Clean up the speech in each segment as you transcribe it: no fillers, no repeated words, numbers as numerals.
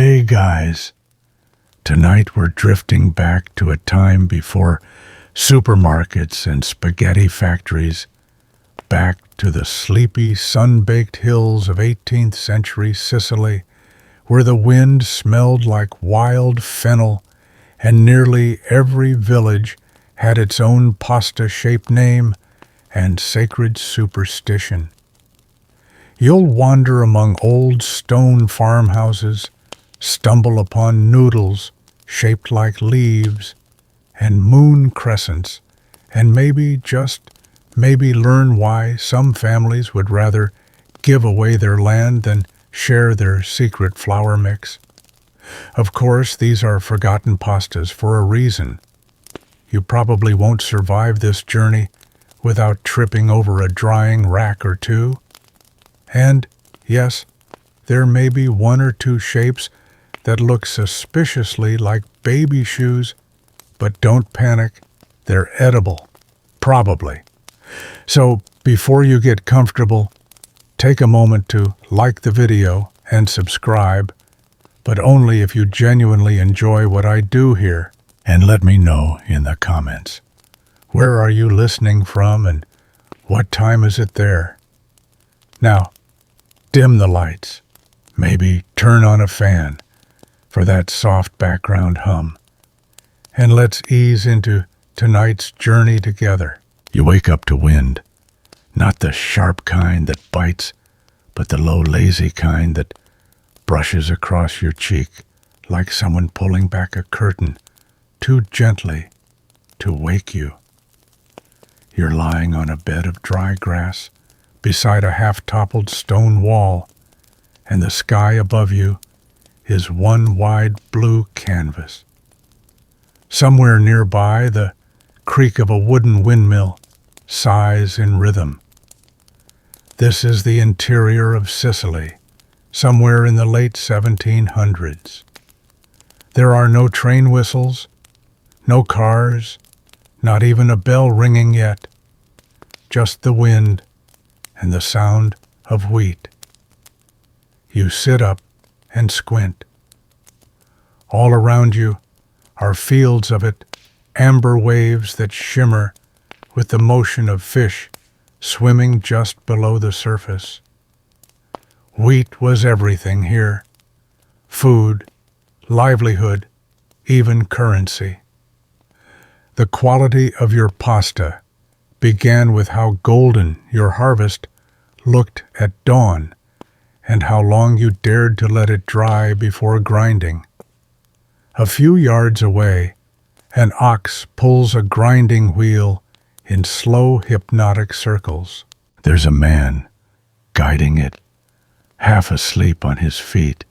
Hey guys, tonight we're drifting back to a time before supermarkets and spaghetti factories, back to the sleepy, sun-baked hills of 18th century Sicily, where the wind smelled like wild fennel and nearly every village had its own pasta-shaped name and sacred superstition. You'll wander among old stone farmhouses, stumble upon noodles shaped like leaves and moon crescents, and maybe, just maybe, learn why some families would rather give away their land than share their secret flour mix. Of course, these are forgotten pastas for a reason. You probably won't survive this journey without tripping over a drying rack or two. And, yes, there may be one or two shapes that look suspiciously like baby shoes, but don't panic, they're edible, probably. So, before you get comfortable, take a moment to like the video and subscribe, but only if you genuinely enjoy what I do here, and let me know in the comments. Where are you listening from and what time is it there? Now, dim the lights, maybe turn on a fan for that soft background hum, and let's ease into tonight's journey together. You wake up to wind, not the sharp kind that bites, but the low, lazy kind that brushes across your cheek like someone pulling back a curtain too gently to wake you. You're lying on a bed of dry grass beside a half-toppled stone wall, and the sky above you is one wide blue canvas. Somewhere nearby, the creak of a wooden windmill sighs in rhythm. This is the interior of Sicily, somewhere in the late 1700s. There are no train whistles, no cars, not even a bell ringing yet, just the wind and the sound of wheat. You sit up and squint. All around you are fields of it, amber waves that shimmer with the motion of fish swimming just below the surface. Wheat was everything here. Food, livelihood, even currency. The quality of your pasta began with how golden your harvest looked at dawn, and how long you dared to let it dry before grinding. A few yards away, an ox pulls a grinding wheel in slow, hypnotic circles. There's a man guiding it, half asleep on his feet,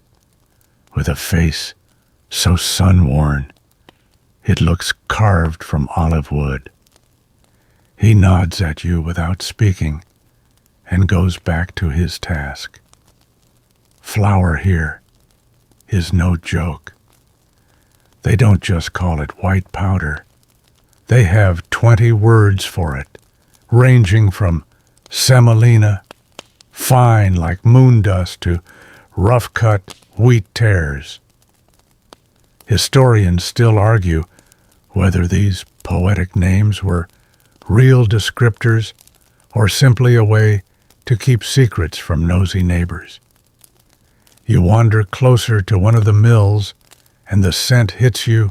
with a face so sun-worn it looks carved from olive wood. He nods at you without speaking and goes back to his task. Flour here is no joke. They don't just call it white powder. They have 20 words for it, ranging from semolina, fine like moon dust, to rough-cut wheat tares. Historians still argue whether these poetic names were real descriptors or simply a way to keep secrets from nosy neighbors. You wander closer to one of the mills, and the scent hits you,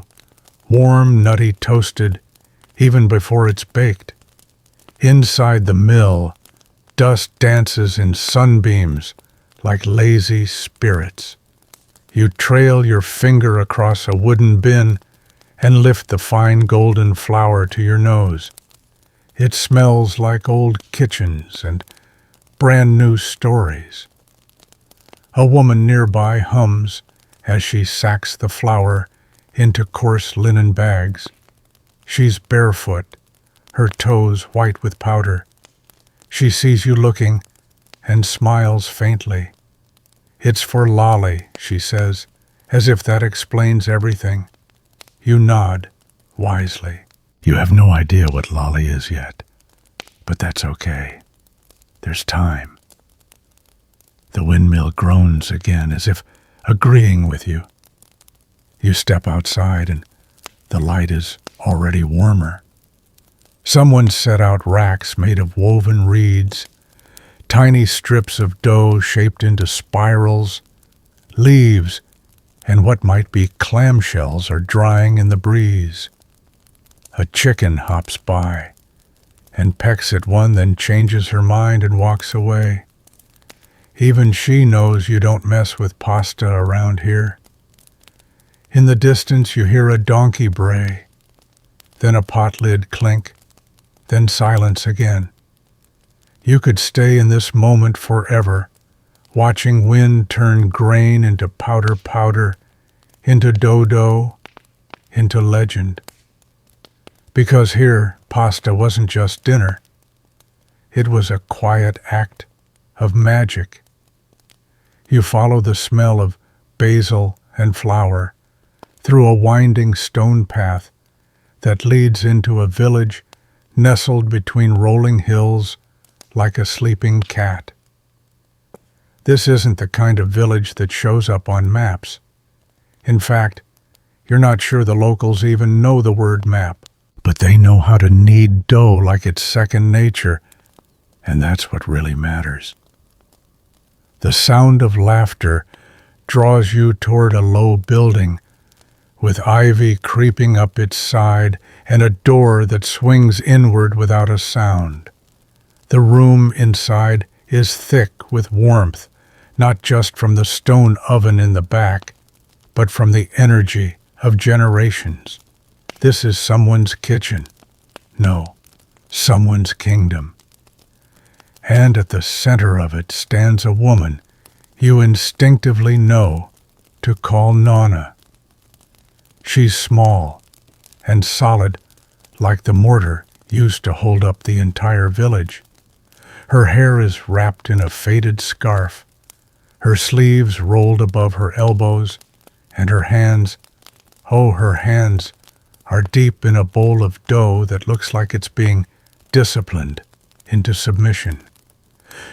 warm, nutty, toasted, even before it's baked. Inside the mill, dust dances in sunbeams like lazy spirits. You trail your finger across a wooden bin and lift the fine golden flour to your nose. It smells like old kitchens and brand new stories. A woman nearby hums as she sacks the flour into coarse linen bags. She's barefoot, her toes white with powder. She sees you looking and smiles faintly. "It's for Lolly," she says, as if that explains everything. You nod, wisely. You have no idea what Lolly is yet, but that's okay. There's time. The windmill groans again, as if agreeing with you. You step outside and the light is already warmer. Someone set out racks made of woven reeds, tiny strips of dough shaped into spirals, leaves, and what might be clamshells are drying in the breeze. A chicken hops by and pecks at one, then changes her mind and walks away. Even she knows you don't mess with pasta around here. In the distance you hear a donkey bray, then a pot lid clink, then silence again. You could stay in this moment forever, watching wind turn grain into powder, into dough, into legend. Because here, pasta wasn't just dinner. It was a quiet act of magic. You follow the smell of basil and flour through a winding stone path that leads into a village nestled between rolling hills like a sleeping cat. This isn't the kind of village that shows up on maps. In fact, you're not sure the locals even know the word map, but they know how to knead dough like it's second nature, and that's what really matters. The sound of laughter draws you toward a low building, with ivy creeping up its side and a door that swings inward without a sound. The room inside is thick with warmth, not just from the stone oven in the back, but from the energy of generations. This is someone's kitchen. No, someone's kingdom. And at the center of it stands a woman you instinctively know to call Nonna. She's small and solid, like the mortar used to hold up the entire village. Her hair is wrapped in a faded scarf, her sleeves rolled above her elbows, and her hands, are deep in a bowl of dough that looks like it's being disciplined into submission.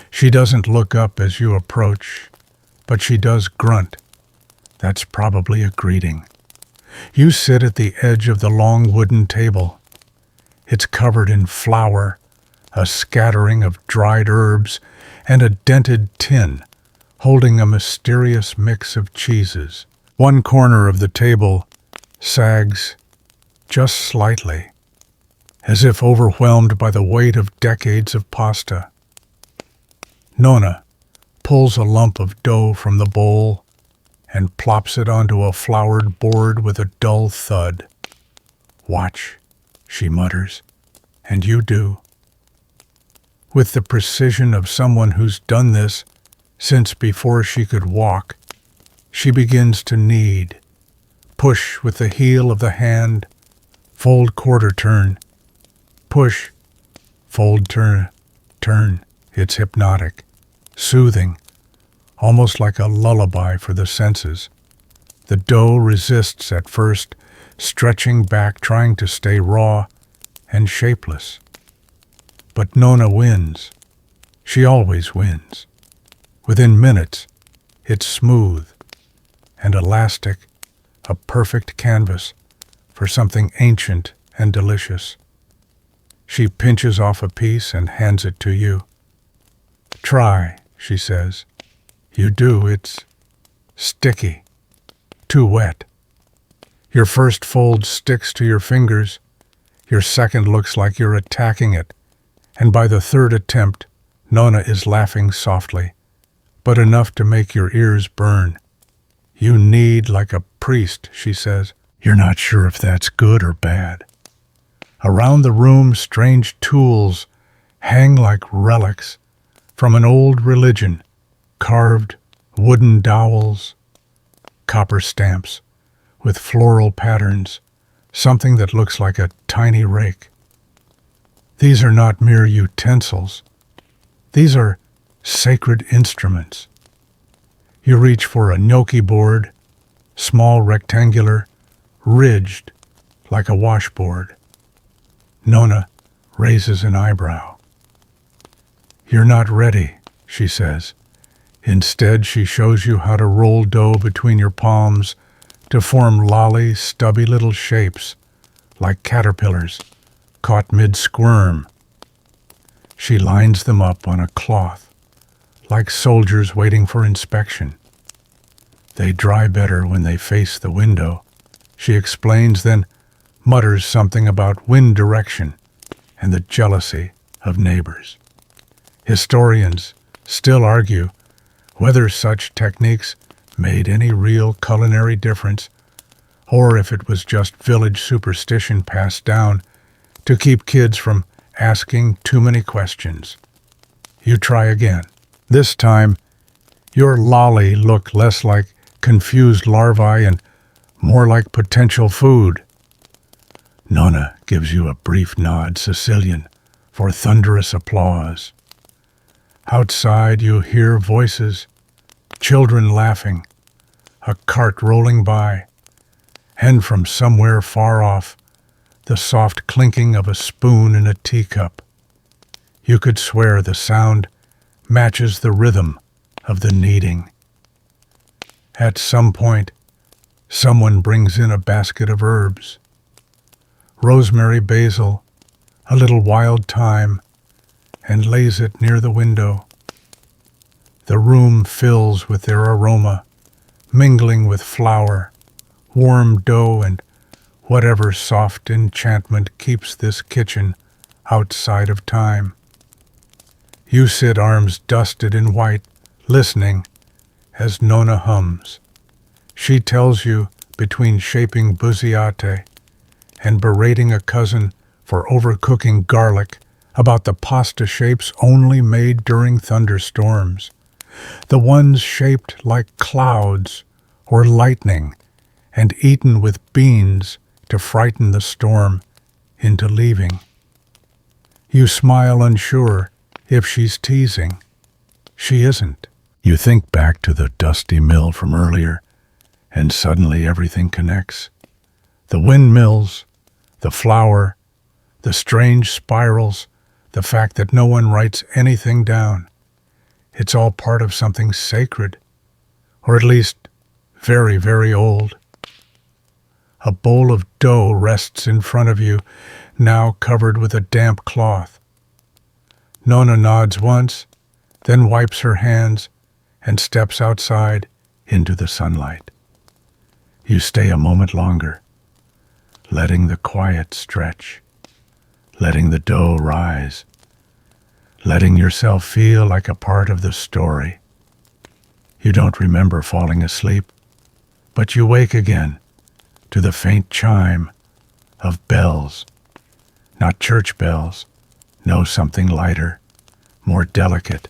She doesn't look up as you approach, but she does grunt. That's probably a greeting. You sit at the edge of the long wooden table. It's covered in flour, a scattering of dried herbs, and a dented tin holding a mysterious mix of cheeses. One corner of the table sags just slightly, as if overwhelmed by the weight of decades of pasta. Nonna pulls a lump of dough from the bowl and plops it onto a floured board with a dull thud. "Watch," she mutters, and you do. With the precision of someone who's done this since before she could walk, she begins to knead. Push with the heel of the hand, fold quarter turn. Push, fold turn. It's hypnotic, soothing, almost like a lullaby for the senses. The dough resists at first, stretching back, trying to stay raw and shapeless. But Nonna wins. She always wins. Within minutes, it's smooth and elastic, a perfect canvas for something ancient and delicious. She pinches off a piece and hands it to you. "Try," she says. You do. It's sticky, too wet. Your first fold sticks to your fingers. Your second looks like you're attacking it. And by the third attempt, Nonna is laughing softly, but enough to make your ears burn. "You knead like a priest," she says. You're not sure if that's good or bad. Around the room, strange tools hang like relics from an old religion. Carved wooden dowels, copper stamps with floral patterns, something that looks like a tiny rake. These are not mere utensils. These are sacred instruments. You reach for a gnocchi board, small, rectangular, ridged like a washboard. Nonna raises an eyebrow. "You're not ready," she says. Instead, she shows you how to roll dough between your palms, to form lolly, stubby little shapes like caterpillars caught mid-squirm. She lines them up on a cloth like soldiers waiting for inspection. They dry better when they face the window, she explains, then mutters something about wind direction and the jealousy of neighbors. Historians still argue whether such techniques made any real culinary difference or if it was just village superstition passed down to keep kids from asking too many questions. You try again. This time, your lolly look less like confused larvae and more like potential food. Nonna gives you a brief nod, Sicilian, for thunderous applause. Outside you hear voices, children laughing, a cart rolling by, and from somewhere far off, the soft clinking of a spoon in a teacup. You could swear the sound matches the rhythm of the kneading. At some point, someone brings in a basket of herbs. Rosemary, basil, a little wild thyme, and lays it near the window. The room fills with their aroma, mingling with flour, warm dough, and whatever soft enchantment keeps this kitchen outside of time. You sit arms dusted in white, listening as Nonna hums. She tells you, between shaping buzziate and berating a cousin for overcooking garlic, about the pasta shapes only made during thunderstorms, the ones shaped like clouds or lightning and eaten with beans to frighten the storm into leaving. You smile, unsure if she's teasing. She isn't. You think back to the dusty mill from earlier, and suddenly everything connects. The windmills, the flour, the strange spirals, the fact that no one writes anything down. It's all part of something sacred, or at least very, very old. A bowl of dough rests in front of you, now covered with a damp cloth. Nonna nods once, then wipes her hands and steps outside into the sunlight. You stay a moment longer, letting the quiet stretch, letting the dough rise, letting yourself feel like a part of the story. You don't remember falling asleep, but you wake again to the faint chime of bells. Not church bells, no, something lighter, more delicate,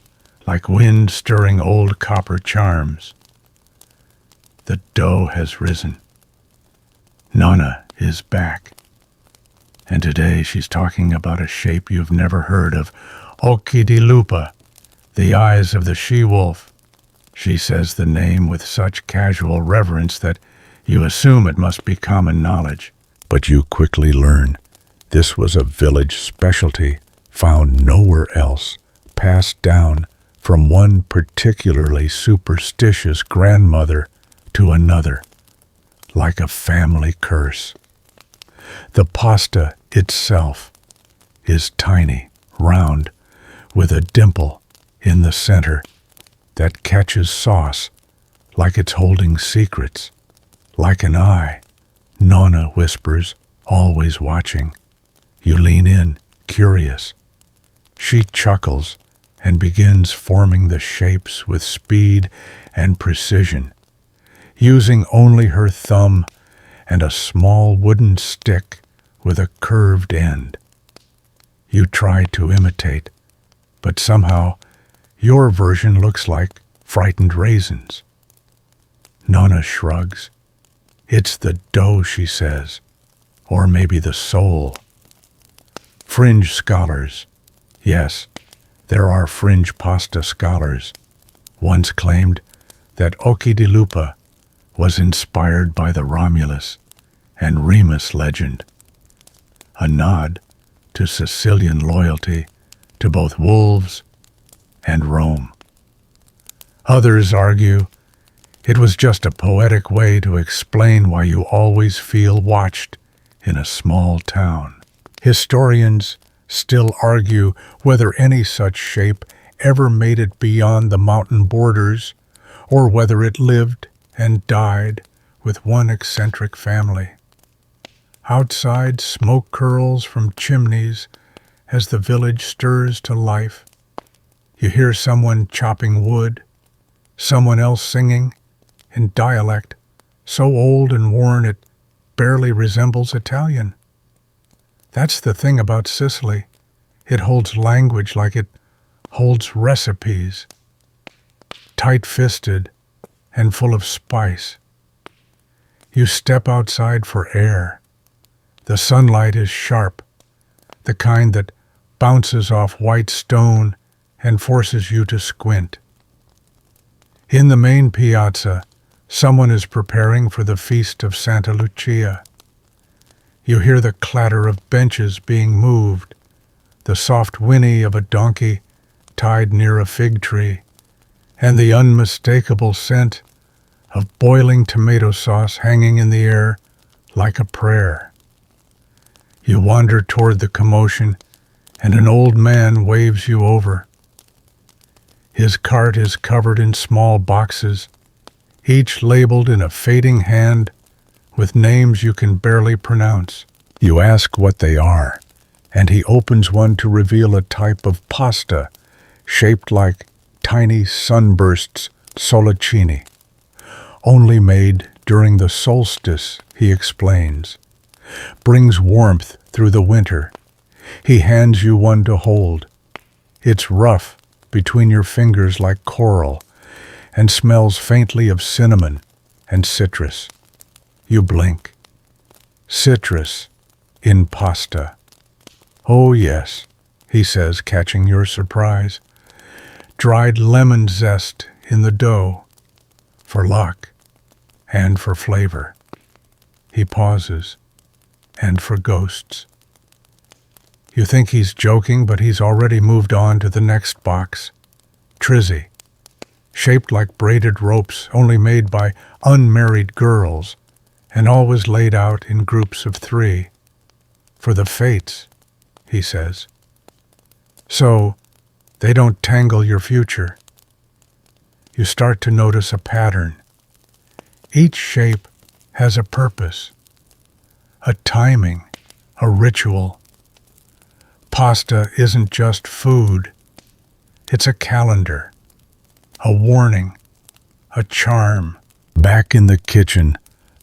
like wind stirring old copper charms. The dough has risen. Nonna is back. And today she's talking about a shape you've never heard of, occhi di lupa, the eyes of the she-wolf. She says the name with such casual reverence that you assume it must be common knowledge. But you quickly learn this was a village specialty found nowhere else, passed down from one particularly superstitious grandmother to another, like a family curse. The pasta itself is tiny, round, with a dimple in the center that catches sauce like it's holding secrets, like an eye. Nonna whispers, always watching. You lean in, curious. She chuckles and begins forming the shapes with speed and precision, using only her thumb and a small wooden stick with a curved end. You try to imitate, but somehow your version looks like frightened raisins. Nonna shrugs. It's the dough, she says, or maybe the soul. Fringe scholars, yes, there are fringe pasta scholars, once claimed that occhi di lupa was inspired by the Romulus and Remus legend, a nod to Sicilian loyalty to both wolves and Rome. Others argue It was just a poetic way to explain why you always feel watched in a small town. Historians still argue whether any such shape ever made it beyond the mountain borders, or whether it lived and died with one eccentric family. Outside, smoke curls from chimneys as the village stirs to life. You hear someone chopping wood, someone else singing, in dialect so old and worn it barely resembles Italian. That's the thing about Sicily. It holds language like it holds recipes, tight-fisted and full of spice. You step outside for air. The sunlight is sharp, the kind that bounces off white stone and forces you to squint. In the main piazza, someone is preparing for the feast of Santa Lucia. You hear the clatter of benches being moved, the soft whinny of a donkey tied near a fig tree, and the unmistakable scent of boiling tomato sauce hanging in the air like a prayer. You wander toward the commotion, and an old man waves you over. His cart is covered in small boxes, each labeled in a fading hand with names you can barely pronounce. You ask what they are, and he opens one to reveal a type of pasta shaped like tiny sunbursts sollicini, only made during the solstice, he explains. Brings warmth through the winter. He hands you one to hold. It's rough between your fingers like coral and smells faintly of cinnamon and citrus. You blink. Citrus in pasta. Oh yes, he says, catching your surprise. Dried lemon zest in the dough, for luck and for flavor. He pauses, and for ghosts. You think he's joking, but he's already moved on to the next box. Trizzy, shaped like braided ropes only made by unmarried girls, and always laid out in groups of 3. For the fates, he says. So, they don't tangle your future. You start to notice a pattern. Each shape has a purpose, a timing, a ritual. Pasta isn't just food. It's a calendar, a warning, a charm. Back in the kitchen,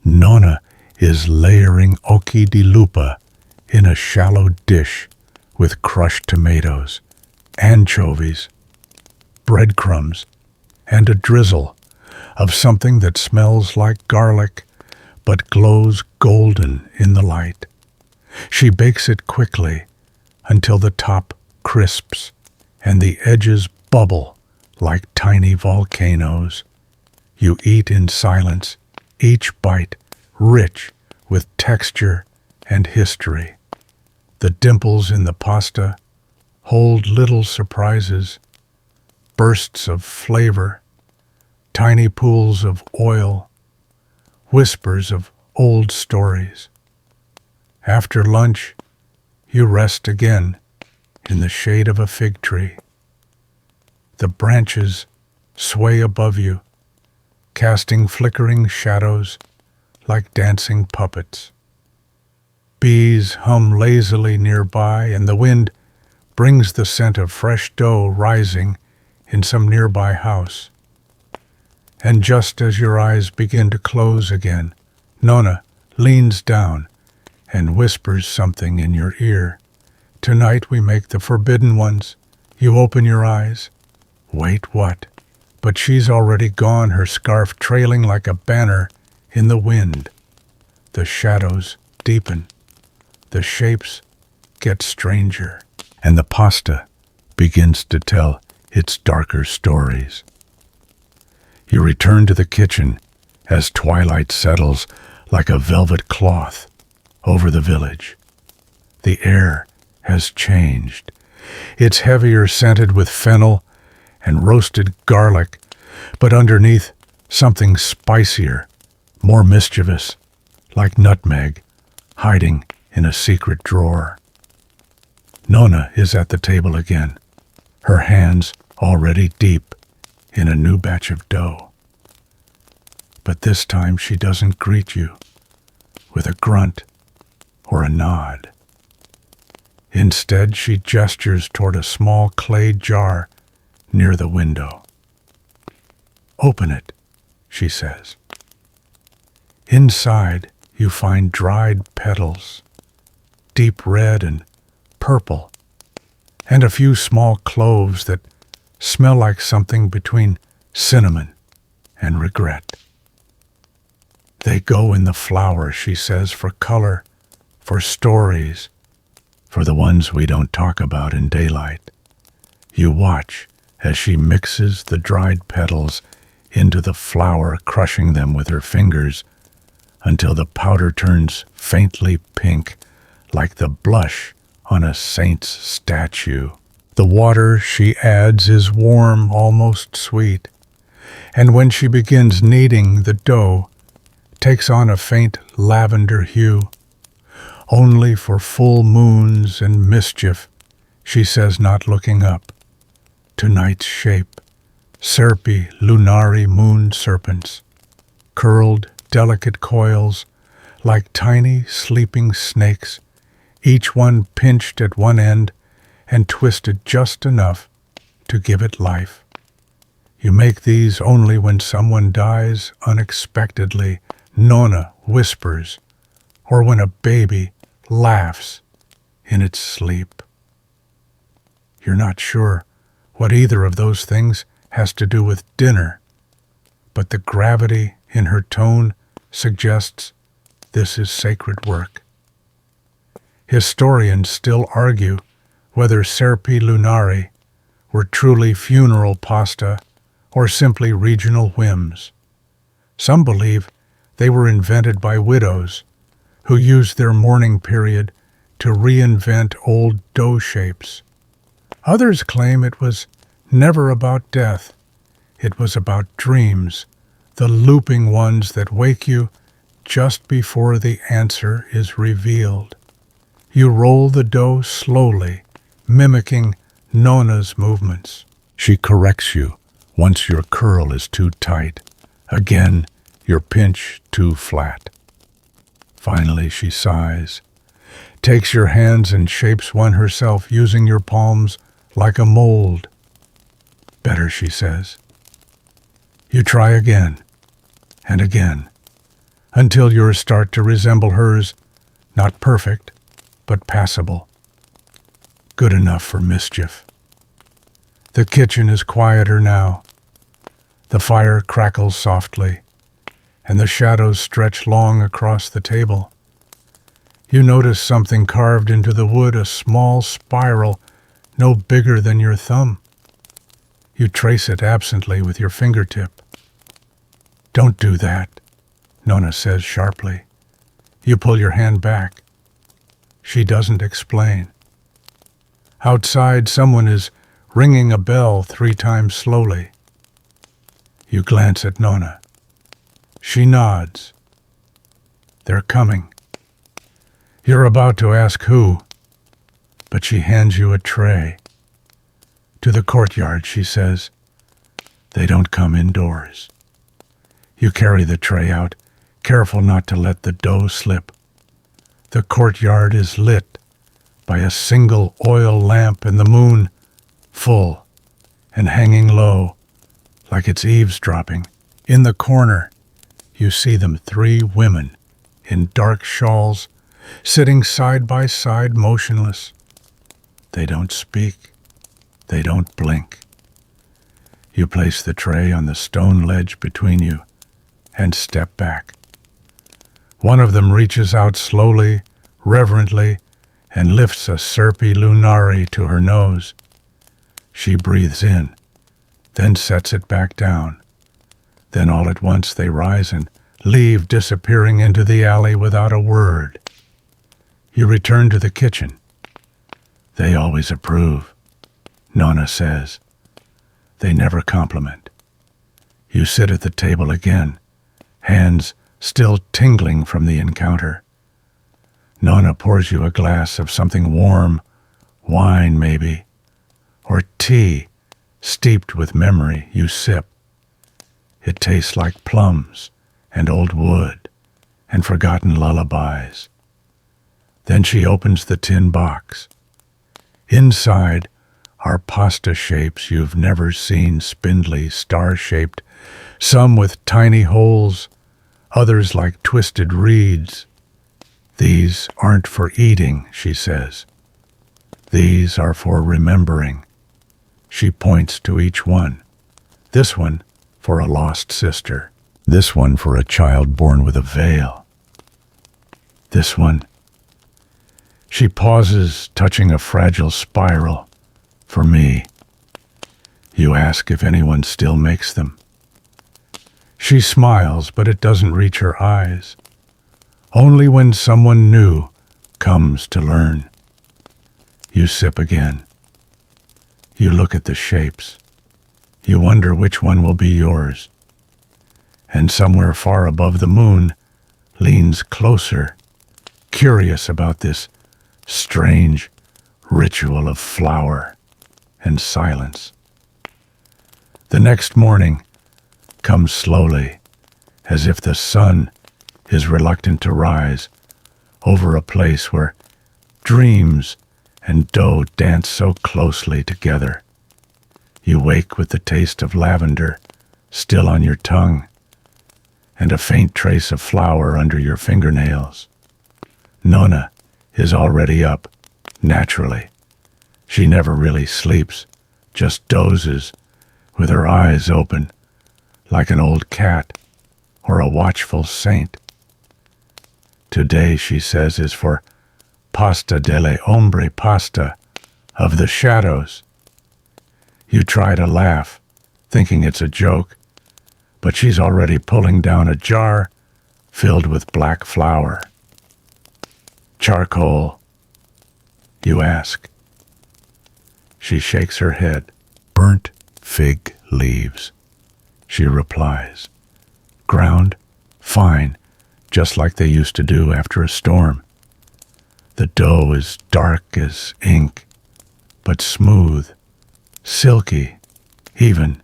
Nonna is layering occhi di lupa in a shallow dish with crushed tomatoes, anchovies, breadcrumbs, and a drizzle of something that smells like garlic but glows golden in the light. She bakes it quickly until the top crisps and the edges bubble like tiny volcanoes. You eat in silence, each bite rich with texture and history. The dimples in the pasta hold little surprises, bursts of flavor, tiny pools of oil, whispers of old stories. After lunch, you rest again in the shade of a fig tree. The branches sway above you, casting flickering shadows like dancing puppets. Bees hum lazily nearby, and the wind brings the scent of fresh dough rising in some nearby house. And just as your eyes begin to close again, Nonna leans down and whispers something in your ear. Tonight we make the forbidden ones. You open your eyes. Wait, what? But she's already gone, her scarf trailing like a banner in the wind. The shadows deepen. The shapes get stranger, and the pasta begins to tell its darker stories. You return to the kitchen as twilight settles like a velvet cloth over the village. The air has changed. It's heavier, scented with fennel and roasted garlic, but underneath something spicier, more mischievous, like nutmeg, hiding in a secret drawer. Nonna is at the table again, her hands already deep in a new batch of dough. But this time she doesn't greet you with a grunt or a nod. Instead, she gestures toward a small clay jar near the window. "Open it," she says. Inside, you find dried petals, deep red and purple, and a few small cloves that smell like something between cinnamon and regret. They go in the flour, she says, for color, for stories, for the ones we don't talk about in daylight. You watch as she mixes the dried petals into the flour, crushing them with her fingers until the powder turns faintly pink, like the blush on a saint's statue. The water she adds is warm, almost sweet, and when she begins kneading, the dough takes on a faint lavender hue. Only for full moons and mischief, she says, not looking up. Tonight's shape, Serpi lunari moon serpents, curled delicate coils like tiny sleeping snakes, each one pinched at one end and twisted just enough to give it life. You make these only when someone dies unexpectedly, Nonna whispers, or when a baby laughs in its sleep. You're not sure what either of those things has to do with dinner, but the gravity in her tone suggests this is sacred work. Historians still argue whether Serpi lunari were truly funeral pasta or simply regional whims. Some believe they were invented by widows who used their mourning period to reinvent old dough shapes. Others claim it was never about death. It was about dreams, the looping ones that wake you just before the answer is revealed. You roll the dough slowly, mimicking Nonna's movements. She corrects you once your curl is too tight. Again, your pinch too flat. Finally, she sighs, takes your hands and shapes one herself using your palms like a mold. Better, she says. You try again and again until yours start to resemble hers, not perfect, but passable. Good enough for mischief. The kitchen is quieter now. The fire crackles softly, and the shadows stretch long across the table. You notice something carved into the wood, a small spiral no bigger than your thumb. You trace it absently with your fingertip. Don't do that, Nonna says sharply. You pull your hand back. She doesn't explain. Outside, someone is ringing a bell 3 times slowly. You glance at Nonna. She nods. They're coming. You're about to ask who, but she hands you a tray. To the courtyard, she says. They don't come indoors. You carry the tray out, careful not to let the dough slip. The courtyard is lit by a single oil lamp and the moon, full and hanging low, like it's eavesdropping. In the corner, you see them, 3 women in dark shawls, sitting side by side, motionless. They don't speak. They don't blink. You place the tray on the stone ledge between you and step back. One of them reaches out slowly, reverently, and lifts a Serpi lunari to her nose. She breathes in, then sets it back down. Then all at once they rise and leave, disappearing into the alley without a word. You return to the kitchen. They always approve, Nonna says. They never compliment. You sit at the table again, hands still tingling from the encounter. Nonna pours you a glass of something warm, wine maybe, or tea steeped with memory. You sip. It tastes like plums and old wood and forgotten lullabies. Then she opens the tin box. Inside are pasta shapes you've never seen, spindly, star-shaped, some with tiny holes, others like twisted reeds. These aren't for eating, she says. These are for remembering. She points to each one. This one for a lost sister. This one for a child born with a veil. This one. She pauses, touching a fragile spiral. For me. You ask if anyone still makes them. She smiles, but it doesn't reach her eyes. Only when someone new comes to learn. You sip again. You look at the shapes. You wonder which one will be yours. And somewhere far above the moon leans closer, curious about this strange ritual of flower and silence. The next morning comes slowly, as if the sun is reluctant to rise over a place where dreams and dough dance so closely together. You wake with the taste of lavender still on your tongue and a faint trace of flour under your fingernails. Nonna is already up, naturally. She never really sleeps, just dozes with her eyes open like an old cat or a watchful saint. Today, she says, is for pasta delle ombre, pasta of the shadows. You try to laugh, thinking it's a joke, but she's already pulling down a jar filled with black flour. Charcoal, you ask. She shakes her head. Burnt fig leaves, she replies. Ground, fine, just like they used to do after a storm. The dough is dark as ink, but smooth, silky, even.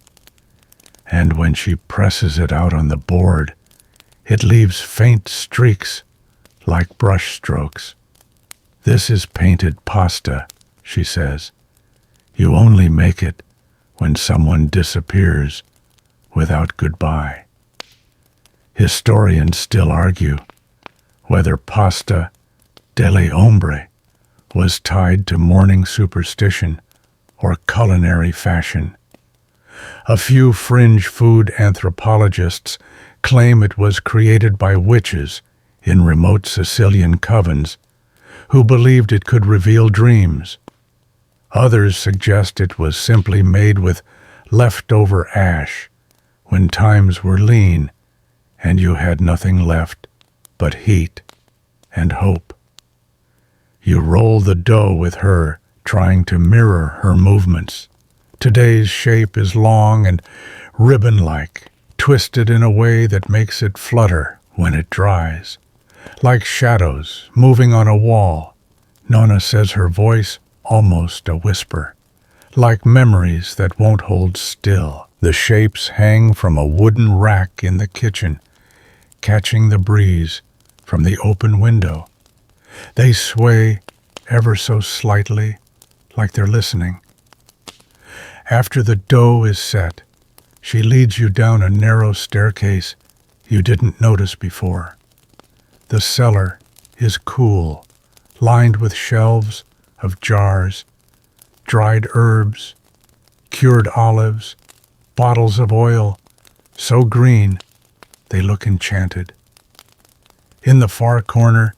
And when she presses it out on the board, it leaves faint streaks like brush strokes. This is painted pasta, she says. You only make it when someone disappears without goodbye. Historians still argue whether pasta delle ombre was tied to mourning superstition or culinary fashion. A few fringe food anthropologists claim it was created by witches in remote Sicilian covens who believed it could reveal dreams. Others suggest it was simply made with leftover ash when times were lean and you had nothing left but heat and hope. You roll the dough with her, trying to mirror her movements. Today's shape is long and ribbon-like, twisted in a way that makes it flutter when it dries. Like shadows moving on a wall, Nonna says, her voice almost a whisper. Like memories that won't hold still. The shapes hang from a wooden rack in the kitchen, catching the breeze from the open window. They sway ever so slightly, like they're listening. After the dough is set, she leads you down a narrow staircase you didn't notice before. The cellar is cool, lined with shelves of jars, dried herbs, cured olives, bottles of oil, so green they look enchanted. In the far corner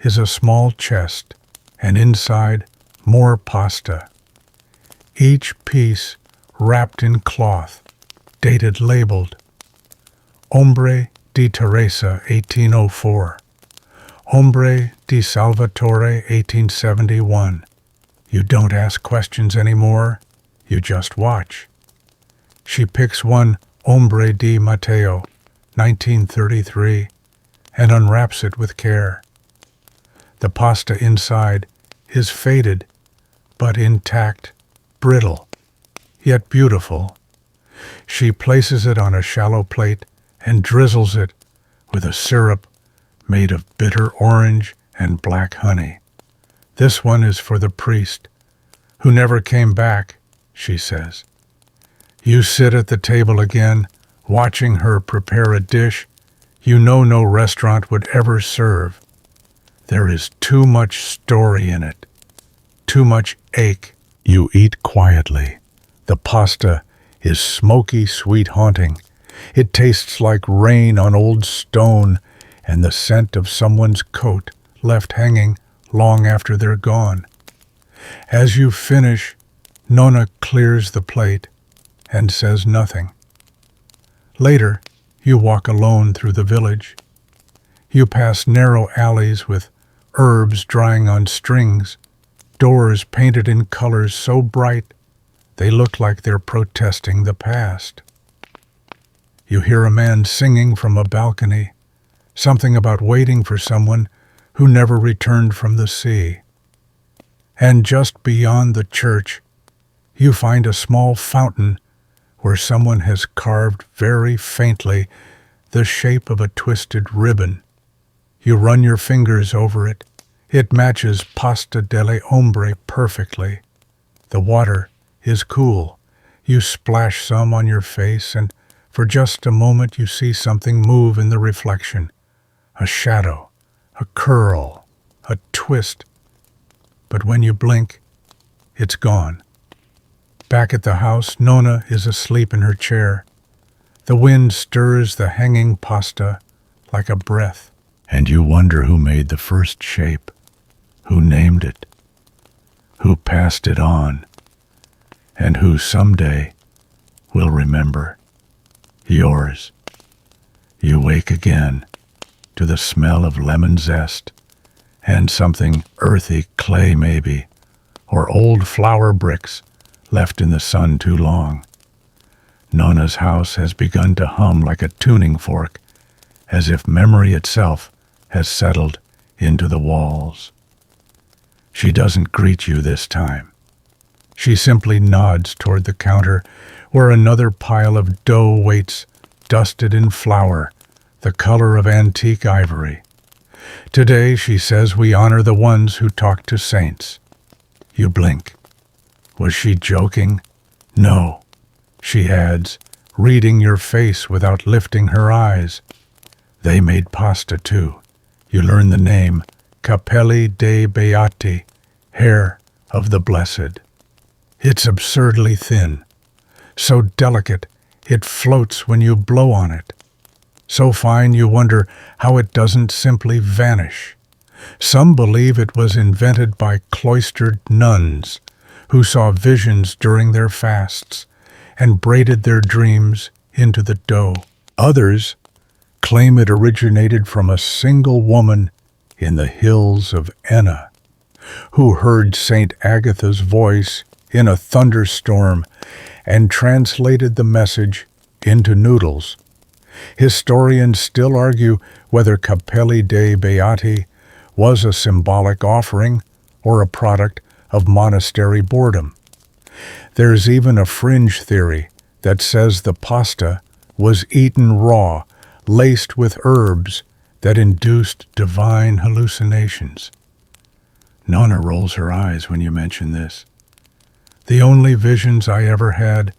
is a small chest, and inside more pasta. Each piece wrapped in cloth, dated labeled. Ombre di Teresa, 1804. Ombre di Salvatore, 1871. You don't ask questions anymore, you just watch. She picks one Ombre di Matteo, 1933, and unwraps it with care. The pasta inside is faded, but intact, brittle, yet beautiful. She places it on a shallow plate and drizzles it with a syrup made of bitter orange and black honey. This one is for the priest, who never came back, she says. You sit at the table again, watching her prepare a dish you know no restaurant would ever serve. There is too much story in it, too much ache. You eat quietly. The pasta is smoky, sweet haunting. It tastes like rain on old stone and the scent of someone's coat left hanging long after they're gone. As you finish, Nonna clears the plate and says nothing. Later, you walk alone through the village. You pass narrow alleys with herbs drying on strings, doors painted in colors so bright they look like they're protesting the past. You hear a man singing from a balcony, something about waiting for someone who never returned from the sea. And just beyond the church, you find a small fountain where someone has carved very faintly the shape of a twisted ribbon. You run your fingers over it. It matches Pasta delle Ombre perfectly. The water is cool. You splash some on your face, and for just a moment you see something move in the reflection. A shadow, a curl, a twist. But when you blink, it's gone. Back at the house, Nonna is asleep in her chair. The wind stirs the hanging pasta like a breath. And you wonder who made the first shape, who named it, who passed it on, and who someday will remember. Yours. You wake again to the smell of lemon zest and something earthy, clay maybe, or old flour bricks left in the sun too long. Nonna's house has begun to hum like a tuning fork, as if memory itself has settled into the walls. She doesn't greet you this time. She simply nods toward the counter where another pile of dough waits, dusted in flour, the color of antique ivory. Today, she says, we honor the ones who talk to saints. You blink. Was she joking? No, she adds, reading your face without lifting her eyes. They made pasta too. You learn the name, Capelli dei Beati, hair of the blessed. It's absurdly thin, so delicate it floats when you blow on it. So fine you wonder how it doesn't simply vanish. Some believe it was invented by cloistered nuns who saw visions during their fasts and braided their dreams into the dough. Others claim it originated from a single woman in the hills of Enna, who heard St. Agatha's voice in a thunderstorm and translated the message into noodles. Historians still argue whether Capelli dei Beati was a symbolic offering or a product of monastery boredom. There's even a fringe theory that says the pasta was eaten raw, laced with herbs that induced divine hallucinations. Nonna rolls her eyes when you mention this. The only visions I ever had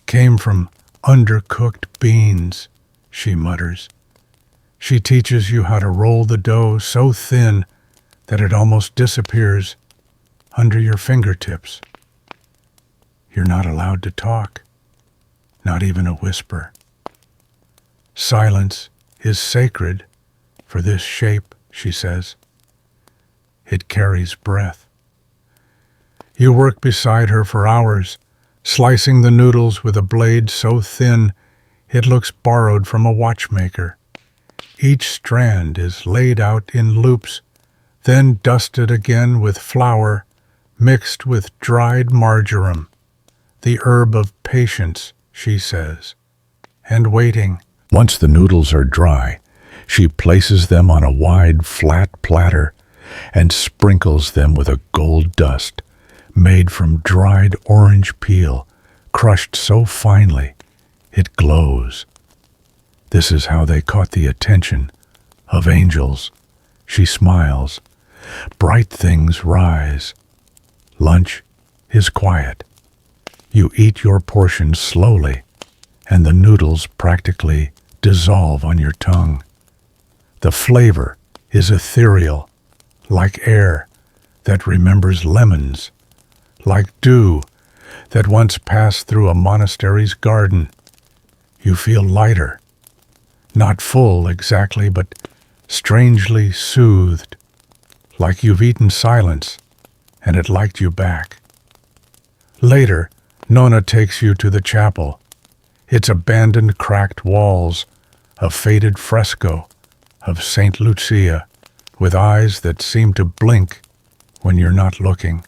came from undercooked beans, she mutters. She teaches you how to roll the dough so thin that it almost disappears under your fingertips. You're not allowed to talk, not even a whisper. Silence is sacred for this shape, she says. It carries breath. You work beside her for hours, slicing the noodles with a blade so thin it looks borrowed from a watchmaker. Each strand is laid out in loops, then dusted again with flour mixed with dried marjoram, the herb of patience, she says. and waiting. Once the noodles are dry, she places them on a wide, flat platter and sprinkles them with a gold dust made from dried orange peel, crushed so finely it glows. This is how they caught the attention of angels. She smiles. Bright things rise. Lunch is quiet. You eat your portion slowly, and the noodles practically dissolve on your tongue. The flavor is ethereal, like air that remembers lemons, like dew that once passed through a monastery's garden. You feel lighter, not full exactly, but strangely soothed, like you've eaten silence and it liked you back. Later, Nonna takes you to the chapel. Its abandoned cracked walls, a faded fresco of Saint Lucia with eyes that seem to blink when you're not looking.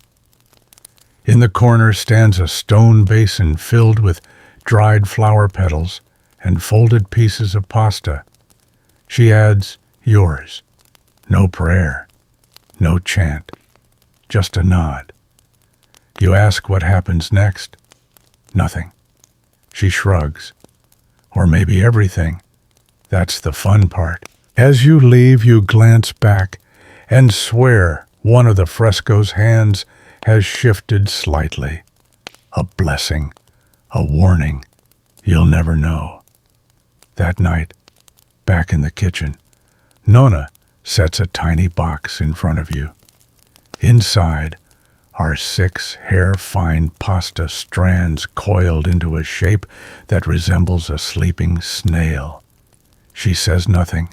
In the corner stands a stone basin filled with dried flower petals and folded pieces of pasta. She adds, yours. No prayer, no chant, just a nod. You ask what happens next. Nothing. She shrugs. Or maybe everything. That's the fun part. As you leave, you glance back and swear one of the fresco's hands has shifted slightly. A blessing, a warning. You'll never know. That night, back in the kitchen, Nonna sets a tiny box in front of you. Inside are 6 hair-fine pasta strands coiled into a shape that resembles a sleeping snail. She says nothing,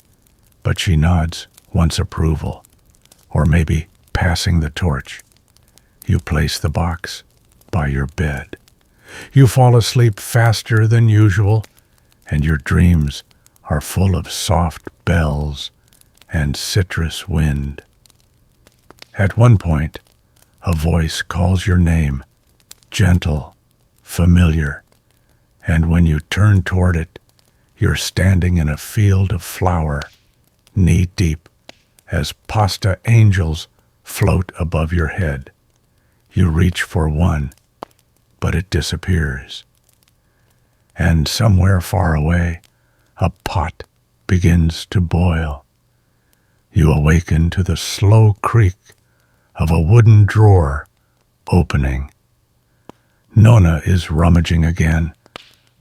but she nods once approval, or maybe passing the torch. You place the box by your bed. You fall asleep faster than usual, and your dreams are full of soft bells and citrus wind. At one point, a voice calls your name, gentle, familiar, and when you turn toward it, you're standing in a field of flour, knee-deep, as pasta angels float above your head. You reach for one, but it disappears. And somewhere far away, a pot begins to boil. You awaken to the slow creak of a wooden drawer opening. Nonna is rummaging again,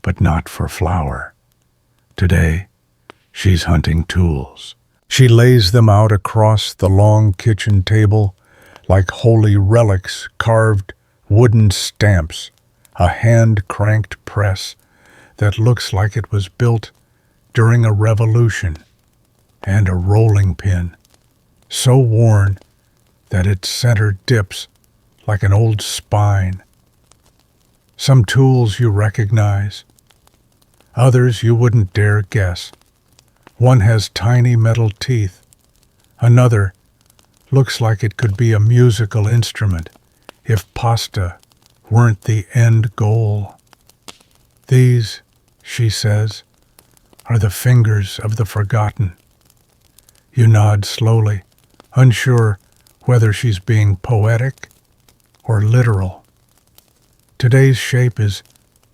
but not for flour. Today, she's hunting tools. She lays them out across the long kitchen table like holy relics, carved wooden stamps, a hand-cranked press that looks like it was built during a revolution, and a rolling pin, so worn that its center dips like an old spine. Some tools you recognize, others you wouldn't dare guess. One has tiny metal teeth. Another looks like it could be a musical instrument if pasta weren't the end goal. These, she says, are the fingers of the forgotten. You nod slowly, unsure whether she's being poetic or literal. Today's shape is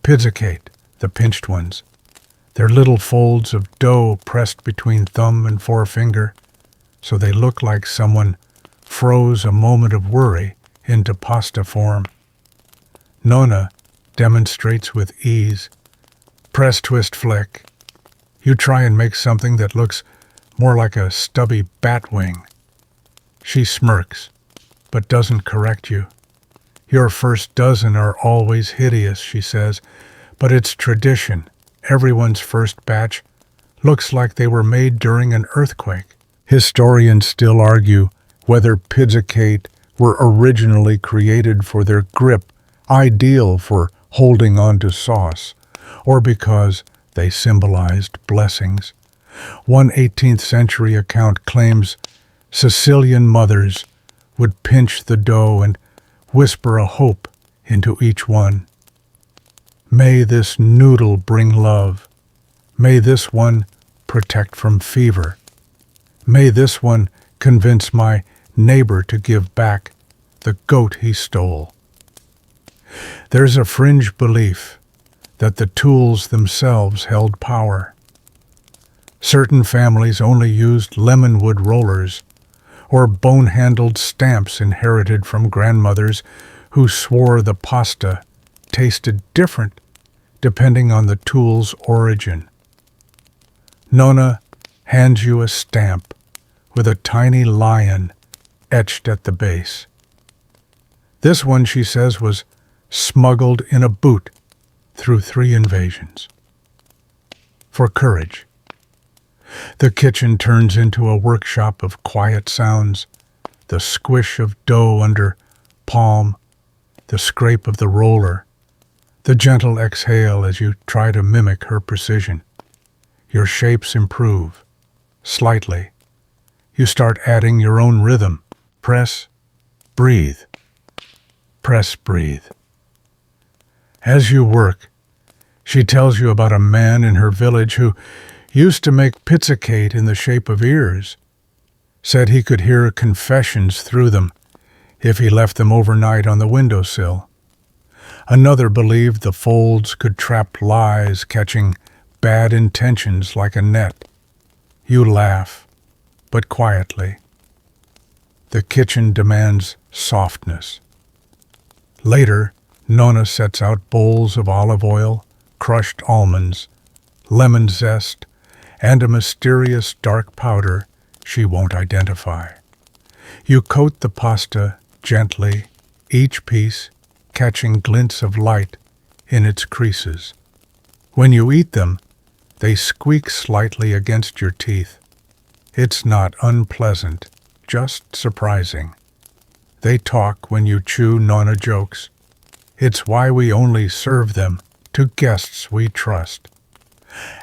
pizzicate, the pinched ones. They're little folds of dough pressed between thumb and forefinger, so they look like someone froze a moment of worry into pasta form. Nonna demonstrates with ease. Press, twist, flick. You try and make something that looks more like a stubby bat wing. She smirks, but doesn't correct you. Your first dozen are always hideous, she says, but it's tradition. Everyone's first batch looks like they were made during an earthquake. Historians still argue whether pizzicate were originally created for their grip, ideal for holding onto sauce, or because they symbolized blessings. One 18th century account claims Sicilian mothers would pinch the dough and whisper a hope into each one. May this noodle bring love. May this one protect from fever. May this one convince my neighbor to give back the goat he stole. There's a fringe belief that the tools themselves held power. Certain families only used lemonwood rollers or bone-handled stamps inherited from grandmothers who swore the pasta tasted different depending on the tool's origin. Nonna hands you a stamp with a tiny lion etched at the base. This one, she says, was smuggled in a boot through 3 invasions. For courage. The kitchen turns into a workshop of quiet sounds, the squish of dough under palm, the scrape of the roller, the gentle exhale as you try to mimic her precision. Your shapes improve, slightly. You start adding your own rhythm. Press, breathe. Press, breathe. As you work, she tells you about a man in her village who used to make pizzicate in the shape of ears, said he could hear confessions through them if he left them overnight on the windowsill. Another believed the folds could trap lies, catching bad intentions like a net. You laugh, but quietly. The kitchen demands softness. Later, Nonna sets out bowls of olive oil, crushed almonds, lemon zest, and a mysterious dark powder she won't identify. You coat the pasta gently, each piece catching glints of light in its creases. When you eat them, they squeak slightly against your teeth. It's not unpleasant, just surprising. They talk when you chew Nonna jokes. It's why we only serve them to guests we trust.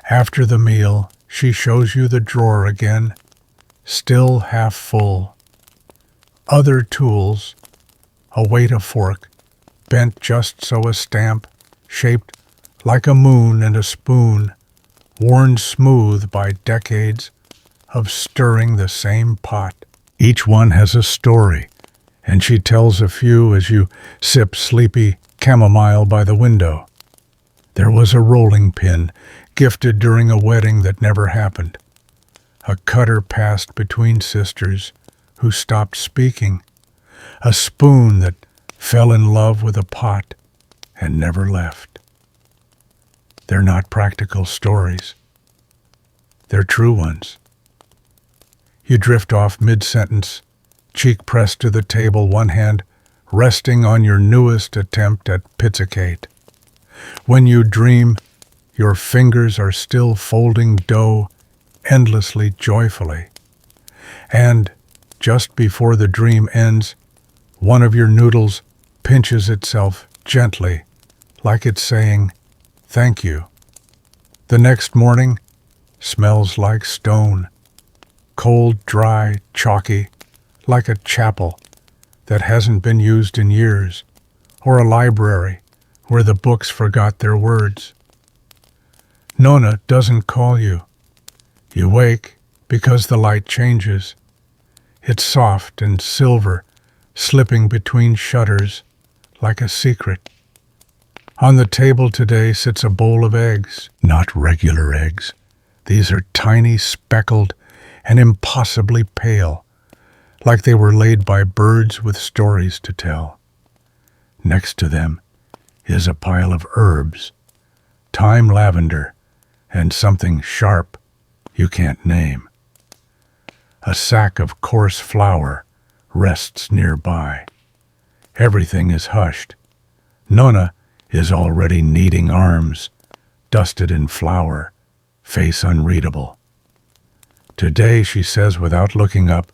After the meal, she shows you the drawer again, still half full. Other tools, await a fork, bent just so a stamp, shaped like a moon and a spoon, worn smooth by decades of stirring the same pot. Each one has a story, and she tells a few as you sip sleepy chamomile by the window. There was a rolling pin, gifted during a wedding that never happened. A cutter passed between sisters who stopped speaking. A spoon that fell in love with a pot and never left. They're not practical stories. They're true ones. You drift off mid-sentence, cheek pressed to the table, one hand resting on your newest attempt at pizzicate. When you dream, your fingers are still folding dough endlessly joyfully. And just before the dream ends, one of your noodles pinches itself gently, like it's saying, "Thank you." The next morning smells like stone, cold, dry, chalky, like a chapel that hasn't been used in years, or a library where the books forgot their words. Nonna doesn't call you. You wake because the light changes. It's soft and silver, slipping between shutters like a secret. On the table today sits a bowl of eggs, not regular eggs. These are tiny, speckled, and impossibly pale, like they were laid by birds with stories to tell. Next to them is a pile of herbs, thyme, lavender, and something sharp you can't name. A sack of coarse flour rests nearby. Everything is hushed. Nonna is already kneading arms, dusted in flour, face unreadable. Today, she says without looking up,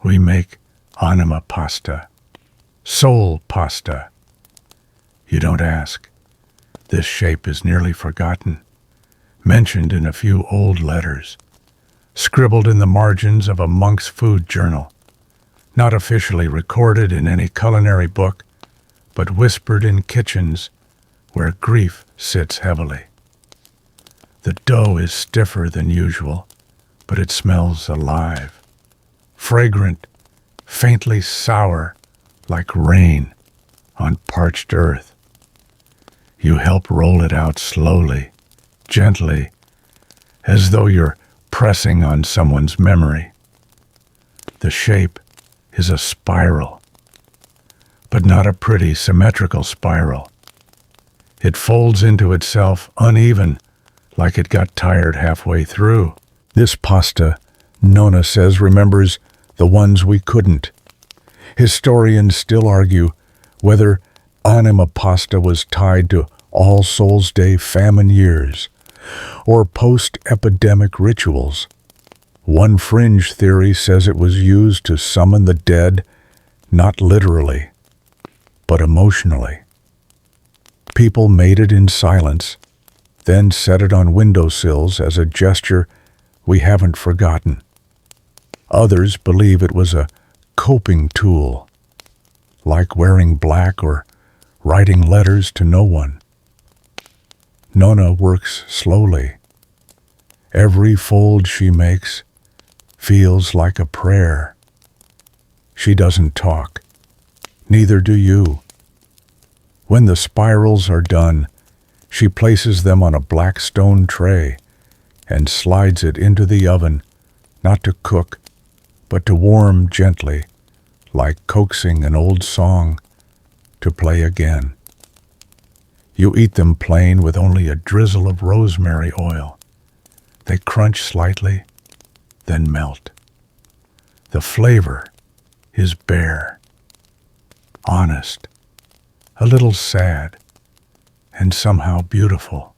we make anima pasta, soul pasta. You don't ask. This shape is nearly forgotten, mentioned in a few old letters, scribbled in the margins of a monk's food journal, not officially recorded in any culinary book, but whispered in kitchens where grief sits heavily. The dough is stiffer than usual, but it smells alive. Fragrant, faintly sour, like rain on parched earth. You help roll it out slowly, gently, as though you're pressing on someone's memory. The shape is a spiral, but not a pretty symmetrical spiral. It folds into itself uneven, like it got tired halfway through. This pasta, Nonna says, remembers the ones we couldn't. Historians still argue whether anima pasta was tied to All Souls' Day famine years or post-epidemic rituals. One fringe theory says it was used to summon the dead, not literally, but emotionally. People made it in silence, then set it on windowsills as a gesture we haven't forgotten. Others believe it was a coping tool, like wearing black or writing letters to no one. Nonna works slowly. Every fold she makes feels like a prayer. She doesn't talk. Neither do you. When the spirals are done, she places them on a black stone tray and slides it into the oven, not to cook, but to warm gently, like coaxing an old song to play again. You eat them plain with only a drizzle of rosemary oil. They crunch slightly, then melt. The flavor is bare, honest, a little sad, and somehow beautiful.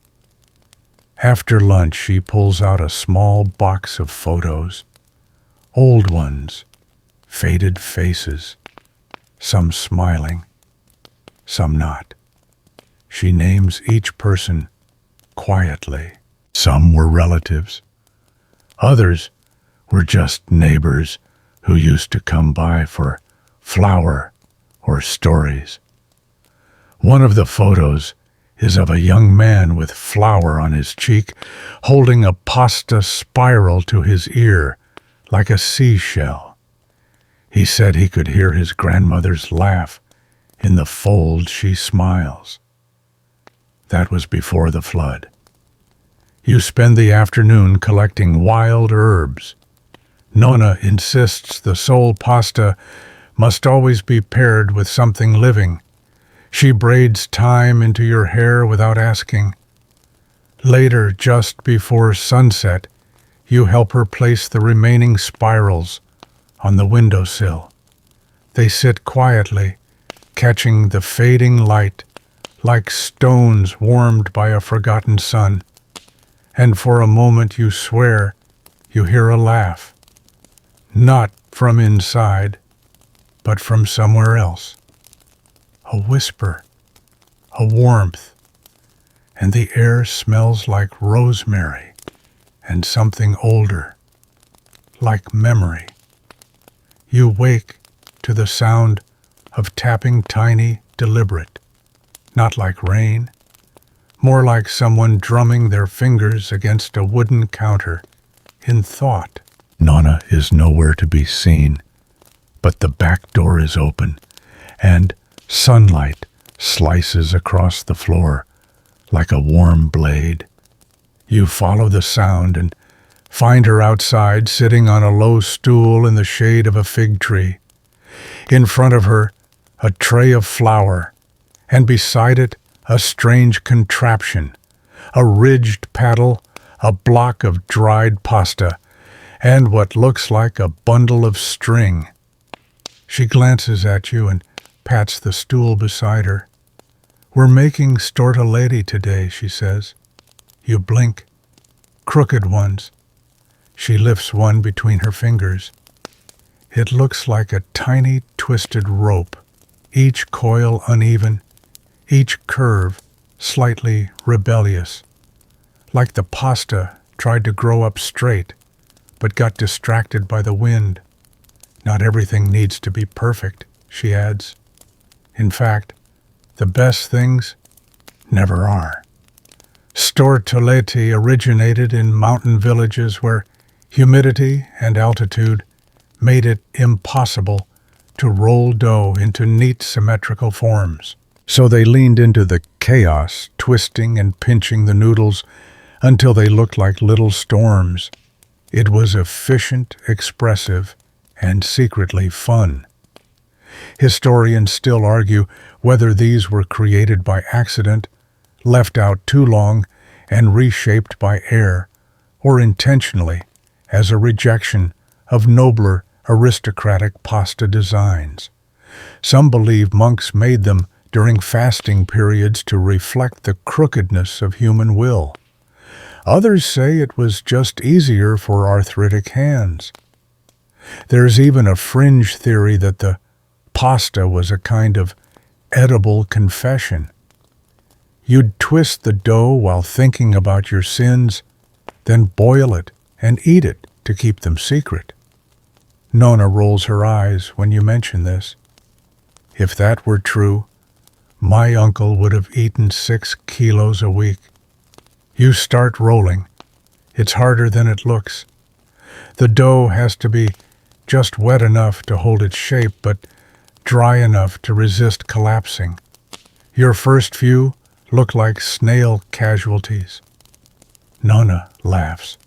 After lunch, she pulls out a small box of photos, old ones, faded faces, some smiling, some not. She names each person quietly. Some were relatives. Others were just neighbors who used to come by for flour or stories. One of the photos is of a young man with flour on his cheek, holding a pasta spiral to his ear like a seashell. He said he could hear his grandmother's laugh in the fold she smiles. That was before the flood. You spend the afternoon collecting wild herbs. Nonna insists the sole pasta must always be paired with something living. She braids thyme into your hair without asking. Later, just before sunset, you help her place the remaining spirals on the windowsill. They sit quietly, catching the fading light like stones warmed by a forgotten sun. And for a moment you swear you hear a laugh, not from inside, but from somewhere else. A whisper, a warmth, and the air smells like rosemary and something older, like memory. You wake to the sound of tapping tiny, deliberate, not like rain, more like someone drumming their fingers against a wooden counter in thought. Nonna is nowhere to be seen, but the back door is open, and sunlight slices across the floor like a warm blade. You follow the sound and find her outside, sitting on a low stool in the shade of a fig tree. In front of her, a tray of flour, and beside it, a strange contraption, a ridged paddle, a block of dried pasta, and what looks like a bundle of string. She glances at you and pats the stool beside her. "We're making stortoleti today," she says. You blink. Crooked ones. She lifts one between her fingers. It looks like a tiny twisted rope, each coil uneven, each curve slightly rebellious, like the pasta tried to grow up straight, but got distracted by the wind. Not everything needs to be perfect, she adds. In fact, the best things never are. Stortoleti originated in mountain villages where humidity and altitude made it impossible to roll dough into neat symmetrical forms. So they leaned into the chaos, twisting and pinching the noodles until they looked like little storms. It was efficient, expressive, and secretly fun. Historians still argue whether these were created by accident, left out too long, and reshaped by air, or intentionally as a rejection of nobler aristocratic pasta designs. Some believe monks made them during fasting periods to reflect the crookedness of human will. Others say it was just easier for arthritic hands. There's even a fringe theory that the pasta was a kind of edible confession. You'd twist the dough while thinking about your sins, then boil it and eat it to keep them secret. Nonna rolls her eyes when you mention this. If that were true, my uncle would have eaten 6 kilos a week. You start rolling. It's harder than it looks. The dough has to be just wet enough to hold its shape, but dry enough to resist collapsing. Your first few look like snail casualties. Nonna laughs.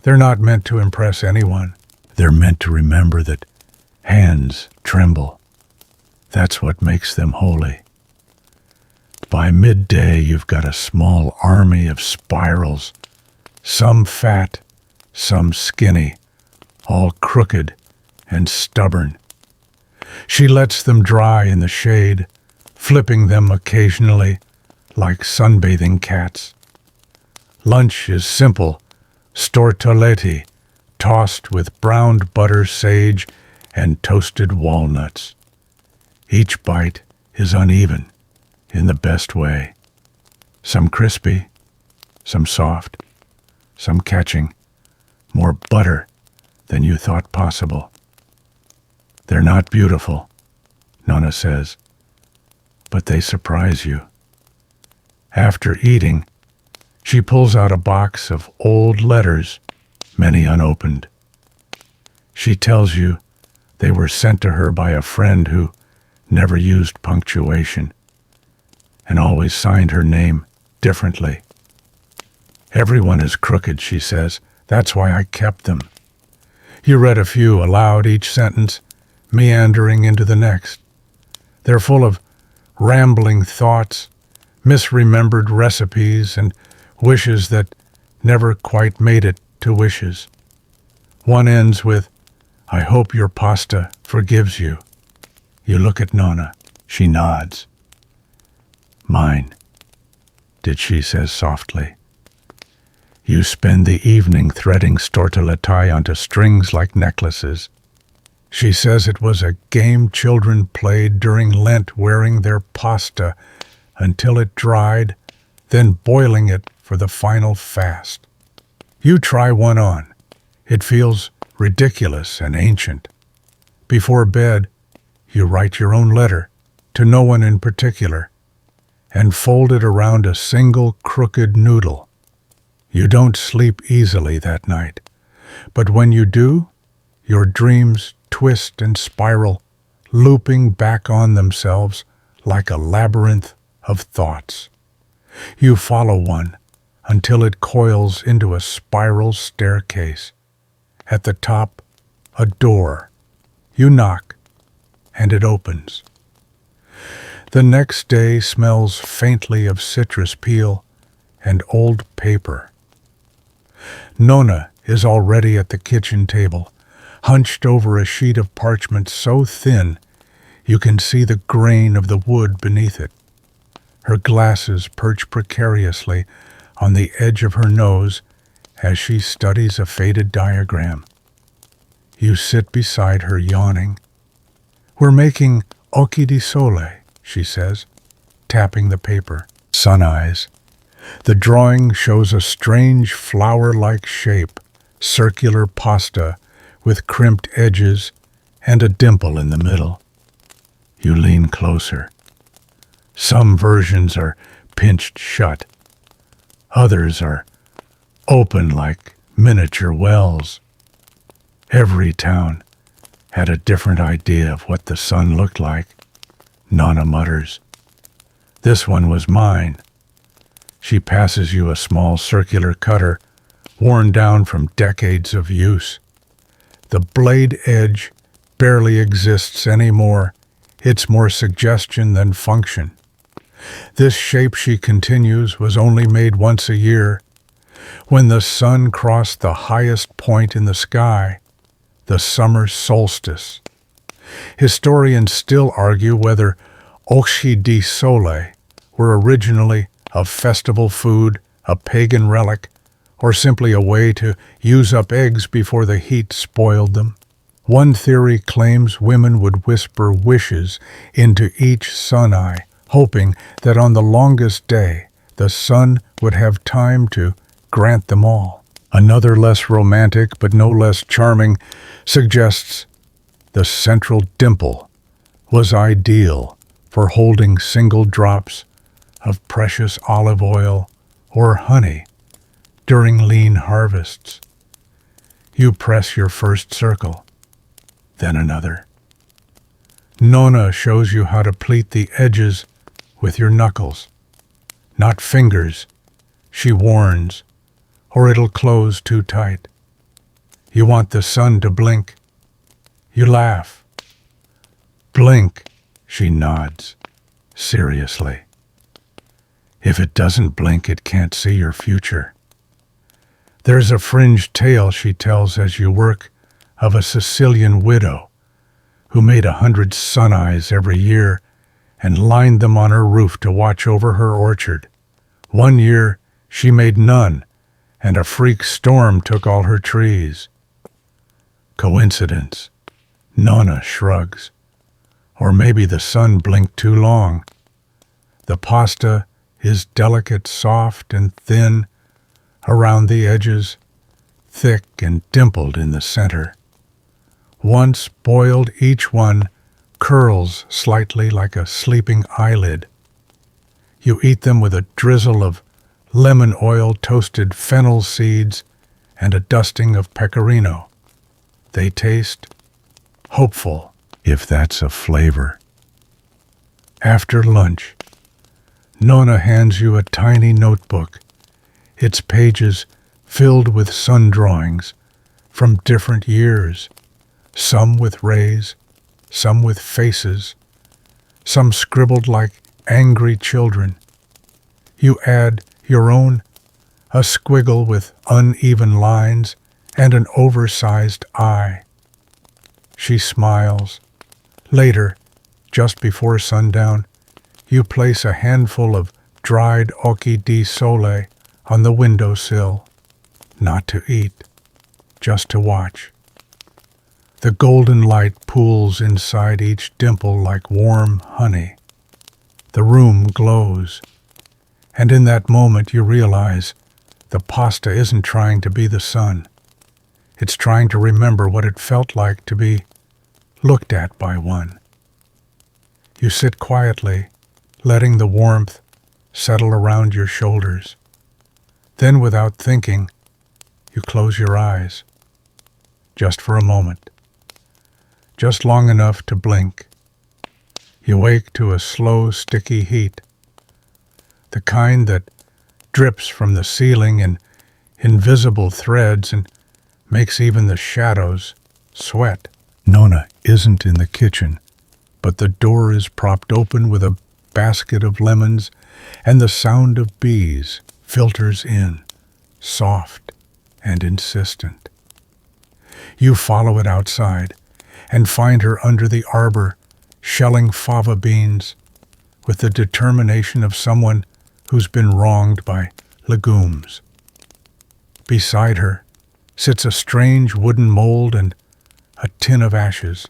They're not meant to impress anyone. They're meant to remember that hands tremble. That's what makes them holy. By midday, you've got a small army of spirals, some fat, some skinny, all crooked and stubborn. She lets them dry in the shade, flipping them occasionally like sunbathing cats. Lunch is simple, stortoleti, tossed with browned butter, sage, and toasted walnuts. Each bite is uneven in the best way. Some crispy, some soft, some catching more butter than you thought possible. They're not beautiful, Nonna says, but they surprise you. After eating, she pulls out a box of old letters, many unopened. She tells you they were sent to her by a friend who never used punctuation and always signed her name differently. Everyone is crooked, she says. That's why I kept them. You read a few aloud, each sentence meandering into the next. They're full of rambling thoughts, misremembered recipes, and wishes that never quite made it to wishes. One ends with, I hope your pasta forgives you. You look at Nonna. She nods. Mine, did she say softly. You spend the evening threading stortoleti onto strings like necklaces. She says it was a game children played during Lent, wearing their pasta until it dried, then boiling it for the final fast. You try one on. It feels ridiculous and ancient. Before bed, you write your own letter, to no one in particular, and fold it around a single crooked noodle. You don't sleep easily that night, but when you do, your dreams twist and spiral, looping back on themselves like a labyrinth of thoughts. You follow one until it coils into a spiral staircase. At the top, a door. You knock, and it opens. The next day smells faintly of citrus peel and old paper. Nonna is already at the kitchen table, hunched over a sheet of parchment so thin you can see the grain of the wood beneath it. Her glasses perch precariously on the edge of her nose as she studies a faded diagram. You sit beside her, yawning. We're making occhi di sole, she says, tapping the paper. Sun eyes. The drawing shows a strange flower-like shape, circular pasta with crimped edges and a dimple in the middle. You lean closer. Some versions are pinched shut. Others are open like miniature wells. Every town had a different idea of what the sun looked like, Nonna mutters. This one was mine. She passes you a small circular cutter, worn down from decades of use. The blade edge barely exists anymore. It's more suggestion than function. This shape, she continues, was only made once a year, when the sun crossed the highest point in the sky, the summer solstice. Historians still argue whether occhi di sole were originally a festival food, a pagan relic, or simply a way to use up eggs before the heat spoiled them. One theory claims women would whisper wishes into each sun eye, hoping that on the longest day the sun would have time to grant them all. Another, less romantic but no less charming, suggests the central dimple was ideal for holding single drops of precious olive oil or honey during lean harvests. You press your first circle, then another. Nonna shows you how to pleat the edges with your knuckles, not fingers, she warns, or it'll close too tight. You want the sun to blink. You laugh. Blink, she nods, seriously. If it doesn't blink, it can't see your future. There's a fringed tale, she tells as you work, of a Sicilian widow who made 100 sun eyes every year and lined them on her roof to watch over her orchard. One year she made none, and a freak storm took all her trees. Coincidence? Nonna shrugs. Or maybe the sun blinked too long. The pasta is delicate, soft, and thin around the edges, thick and dimpled in the center. Once boiled, each one curls slightly like a sleeping eyelid. You eat them with a drizzle of lemon oil, toasted fennel seeds, and a dusting of pecorino. They taste hopeful, if that's a flavor. After lunch, Nonna hands you a tiny notebook, its pages filled with sun drawings from different years, some with rays, some with faces, some scribbled like angry children. You add your own, a squiggle with uneven lines and an oversized eye. She smiles. Later, just before sundown, you place a handful of dried occhi di sole on the windowsill, not to eat, just to watch. The golden light pools inside each dimple like warm honey. The room glows, and in that moment you realize the pasta isn't trying to be the sun. It's trying to remember what it felt like to be looked at by one. You sit quietly, letting the warmth settle around your shoulders. Then, without thinking, you close your eyes, just for a moment, just long enough to blink. You wake to a slow, sticky heat, the kind that drips from the ceiling in invisible threads and makes even the shadows sweat. Nonna isn't in the kitchen, but the door is propped open with a basket of lemons, and the sound of bees filters in, soft and insistent. You follow it outside and find her under the arbor, shelling fava beans with the determination of someone who's been wronged by legumes. Beside her sits a strange wooden mold and a tin of ashes.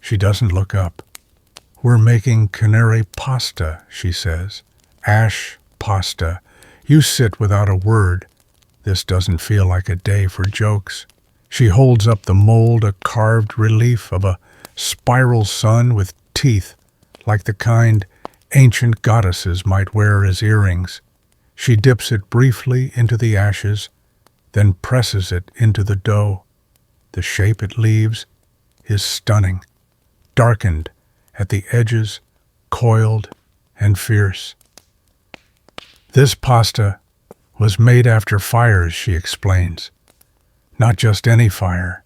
She doesn't look up. "We're making canary pasta," she says. "Ash pasta." You sit without a word. This doesn't feel like a day for jokes. She holds up the mold, a carved relief of a spiral sun with teeth like the kind ancient goddesses might wear as earrings. She dips it briefly into the ashes, then presses it into the dough. The shape it leaves is stunning, darkened at the edges, coiled and fierce. This pasta was made after fires, she explains. Not just any fire.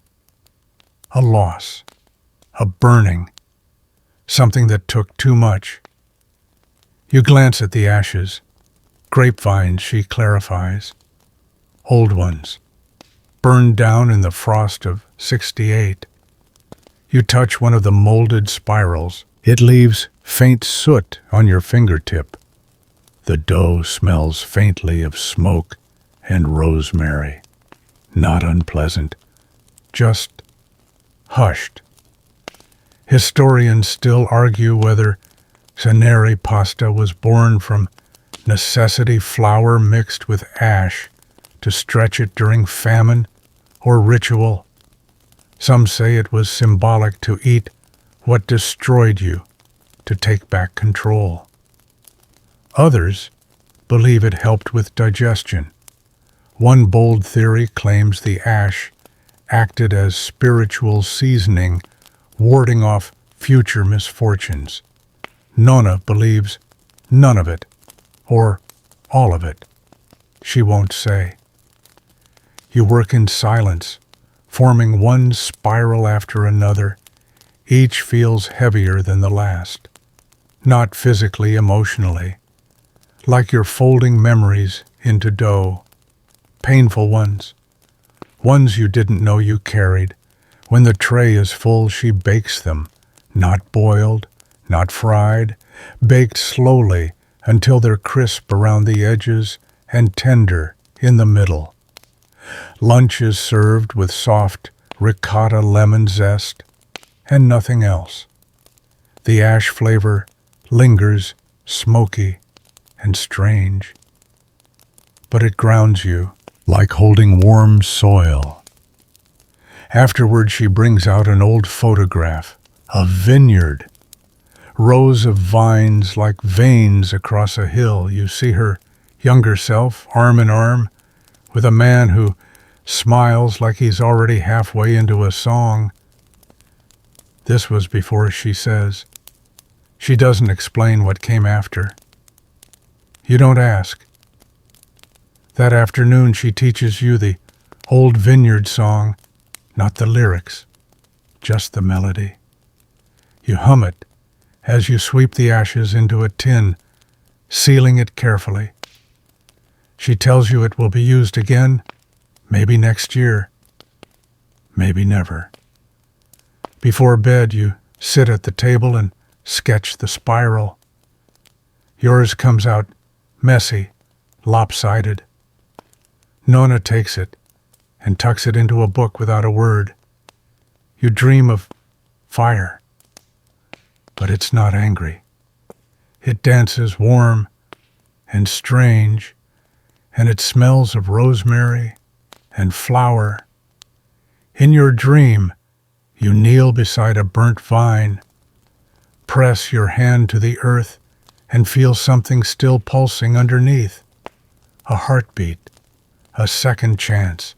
A loss, a burning, something that took too much. You glance at the ashes. Grapevines, she clarifies. Old ones, burned down in the frost of '68. You touch one of the molded spirals. It leaves faint soot on your fingertip. The dough smells faintly of smoke and rosemary. Not unpleasant, just hushed. Historians still argue whether Ceneri pasta was born from necessity, flour mixed with ash to stretch it during famine or ritual. Some say it was symbolic to eat what destroyed you, to take back control. Others believe it helped with digestion. One bold theory claims the ash acted as spiritual seasoning, warding off future misfortunes. Nonna believes none of it, or all of it. She won't say. You work in silence, forming one spiral after another. Each feels heavier than the last. Not physically, emotionally. Like you're folding memories into dough. Painful ones. Ones you didn't know you carried. When the tray is full, she bakes them. Not boiled, not fried. Baked slowly until they're crisp around the edges and tender in the middle. Lunch is served with soft ricotta lemon zest and nothing else. The ash flavor lingers, smoky and strange. But it grounds you like holding warm soil. Afterward, she brings out an old photograph, a vineyard. Rows of vines like veins across a hill. You see her younger self, arm in arm, with a man who smiles like he's already halfway into a song. This was before she says. She doesn't explain what came after. You don't ask. That afternoon she teaches you the old vineyard song, not the lyrics, just the melody. You hum it as you sweep the ashes into a tin, sealing it carefully. She tells you it will be used again, maybe next year, maybe never. Before bed, you sit at the table and sketch the spiral. Yours comes out messy, lopsided. Nonna takes it and tucks it into a book without a word. You dream of fire, but it's not angry. It dances warm and strange, and it smells of rosemary and flower. In your dream, you kneel beside a burnt vine, press your hand to the earth, and feel something still pulsing underneath. A heartbeat, a second chance,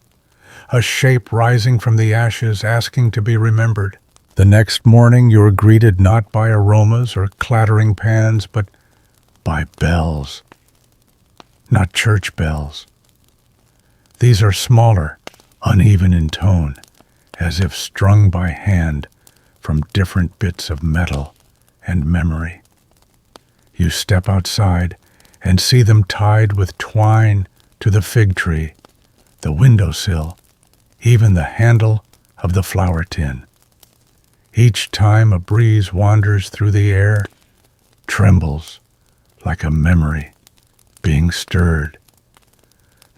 a shape rising from the ashes asking to be remembered. The next morning you're greeted not by aromas or clattering pans, but by bells. Not church bells. These are smaller, uneven in tone, as if strung by hand from different bits of metal and memory. You step outside and see them tied with twine to the fig tree, the windowsill, even the handle of the flour tin. Each time a breeze wanders through the air, trembles like a memory being stirred.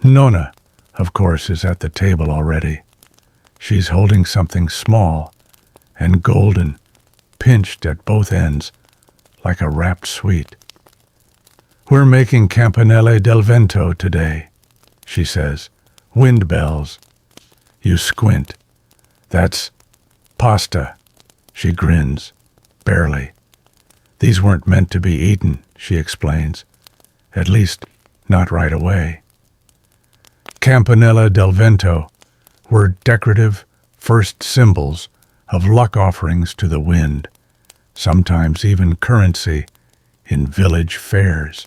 Nonna, of course, is at the table already. She's holding something small and golden, pinched at both ends like a wrapped sweet. We're making campanelle del vento today, she says. Wind bells. You squint. That's pasta. She grins, barely. These weren't meant to be eaten, she explains. At least, not right away. Campanella del Vento were decorative first symbols of luck offerings to the wind, sometimes even currency in village fairs.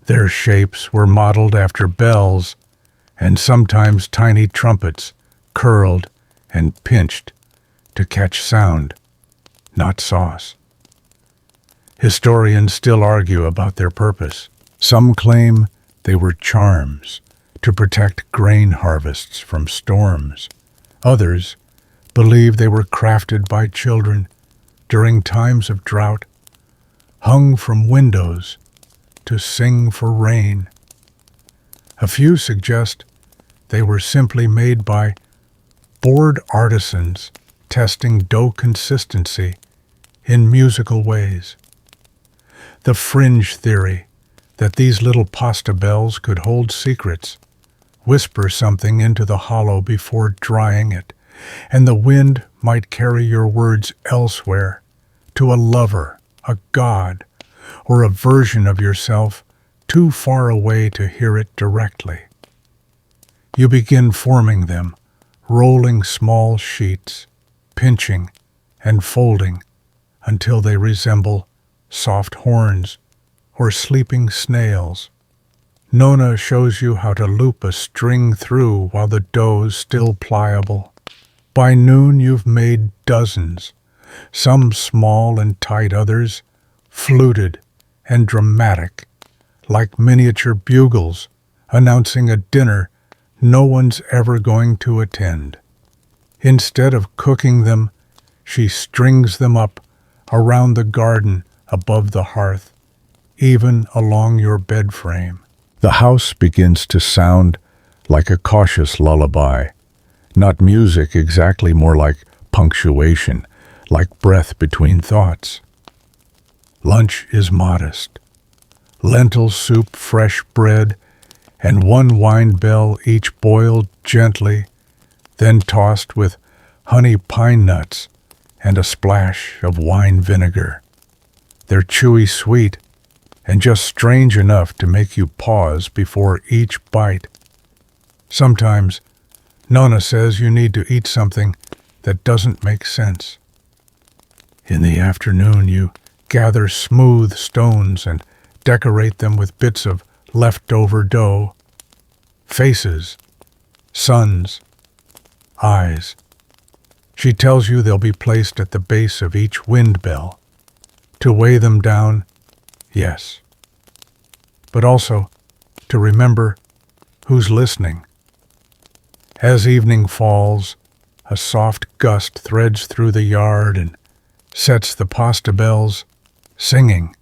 Their shapes were modeled after bells and sometimes tiny trumpets curled and pinched to catch sound, not sauce. Historians still argue about their purpose. Some claim they were charms to protect grain harvests from storms. Others believe they were crafted by children during times of drought, hung from windows to sing for rain. A few suggest they were simply made by bored artisans testing dough consistency in musical ways. The fringe theory that these little pasta bells could hold secrets, whisper something into the hollow before drying it, and the wind might carry your words elsewhere, to a lover, a god, or a version of yourself too far away to hear it directly. You begin forming them, rolling small sheets, pinching and folding until they resemble soft horns or sleeping snails. Nonna shows you how to loop a string through while the dough's still pliable. By noon you've made dozens, some small and tight, others fluted and dramatic, like miniature bugles announcing a dinner no one's ever going to attend. Instead of cooking them, she strings them up around the garden above the hearth, even along your bed frame. The house begins to sound like a cautious lullaby, not music exactly, more like punctuation, like breath between thoughts. Lunch is modest. Lentil soup, fresh bread, and one wine bell, each boiled gently, then tossed with honey pine nuts and a splash of wine vinegar. They're chewy sweet and just strange enough to make you pause before each bite. Sometimes Nonna says you need to eat something that doesn't make sense. In the afternoon you gather smooth stones and decorate them with bits of leftover dough, faces, suns, eyes. She tells you they'll be placed at the base of each wind bell. To weigh them down, yes, but also to remember who's listening. As evening falls, a soft gust threads through the yard and sets the pasta bells singing.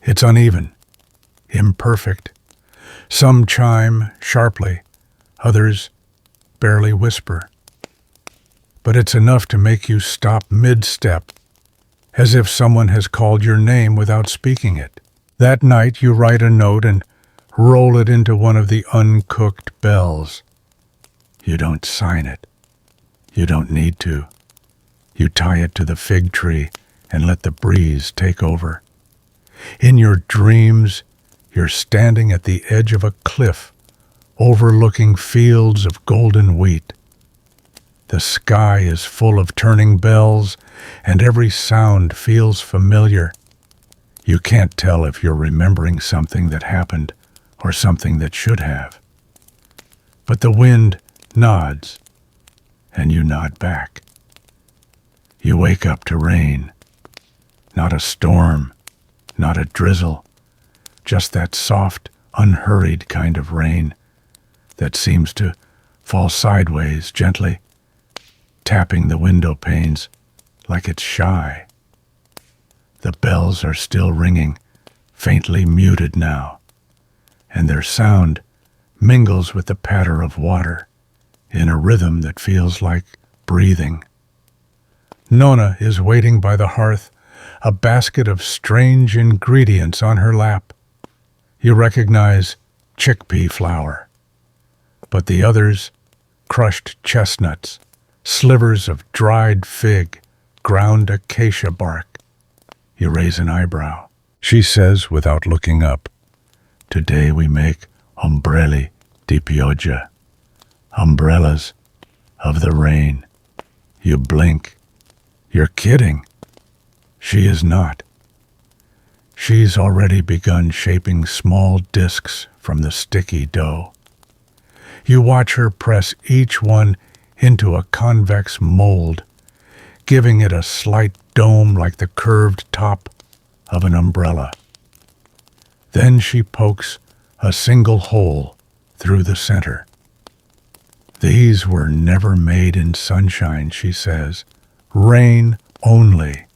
It's uneven, imperfect. Some chime sharply, others barely whisper. But it's enough to make you stop mid-step, as if someone has called your name without speaking it. That night you write a note and roll it into one of the uncooked bells. You don't sign it. You don't need to. You tie it to the fig tree and let the breeze take over. In your dreams, you're standing at the edge of a cliff, overlooking fields of golden wheat. The sky is full of turning bells, and every sound feels familiar. You can't tell if you're remembering something that happened or something that should have. But the wind nods, and you nod back. You wake up to rain. Not a storm, not a drizzle, just that soft, unhurried kind of rain that seems to fall sideways gently, tapping the window panes like it's shy. The bells are still ringing, faintly muted now, and their sound mingles with the patter of water in a rhythm that feels like breathing. Nonna is waiting by the hearth, a basket of strange ingredients on her lap. You recognize chickpea flour, but the others, crushed chestnuts, slivers of dried fig, ground acacia bark. You raise an eyebrow. She says without looking up, Today we make ombrelli di pioggia, umbrellas of the rain. You blink. You're kidding. She is not. She's already begun shaping small discs from the sticky dough. You watch her press each one into a convex mold, giving it a slight dome like the curved top of an umbrella. Then she pokes a single hole through the center. These were never made in sunshine, she says. Rain only,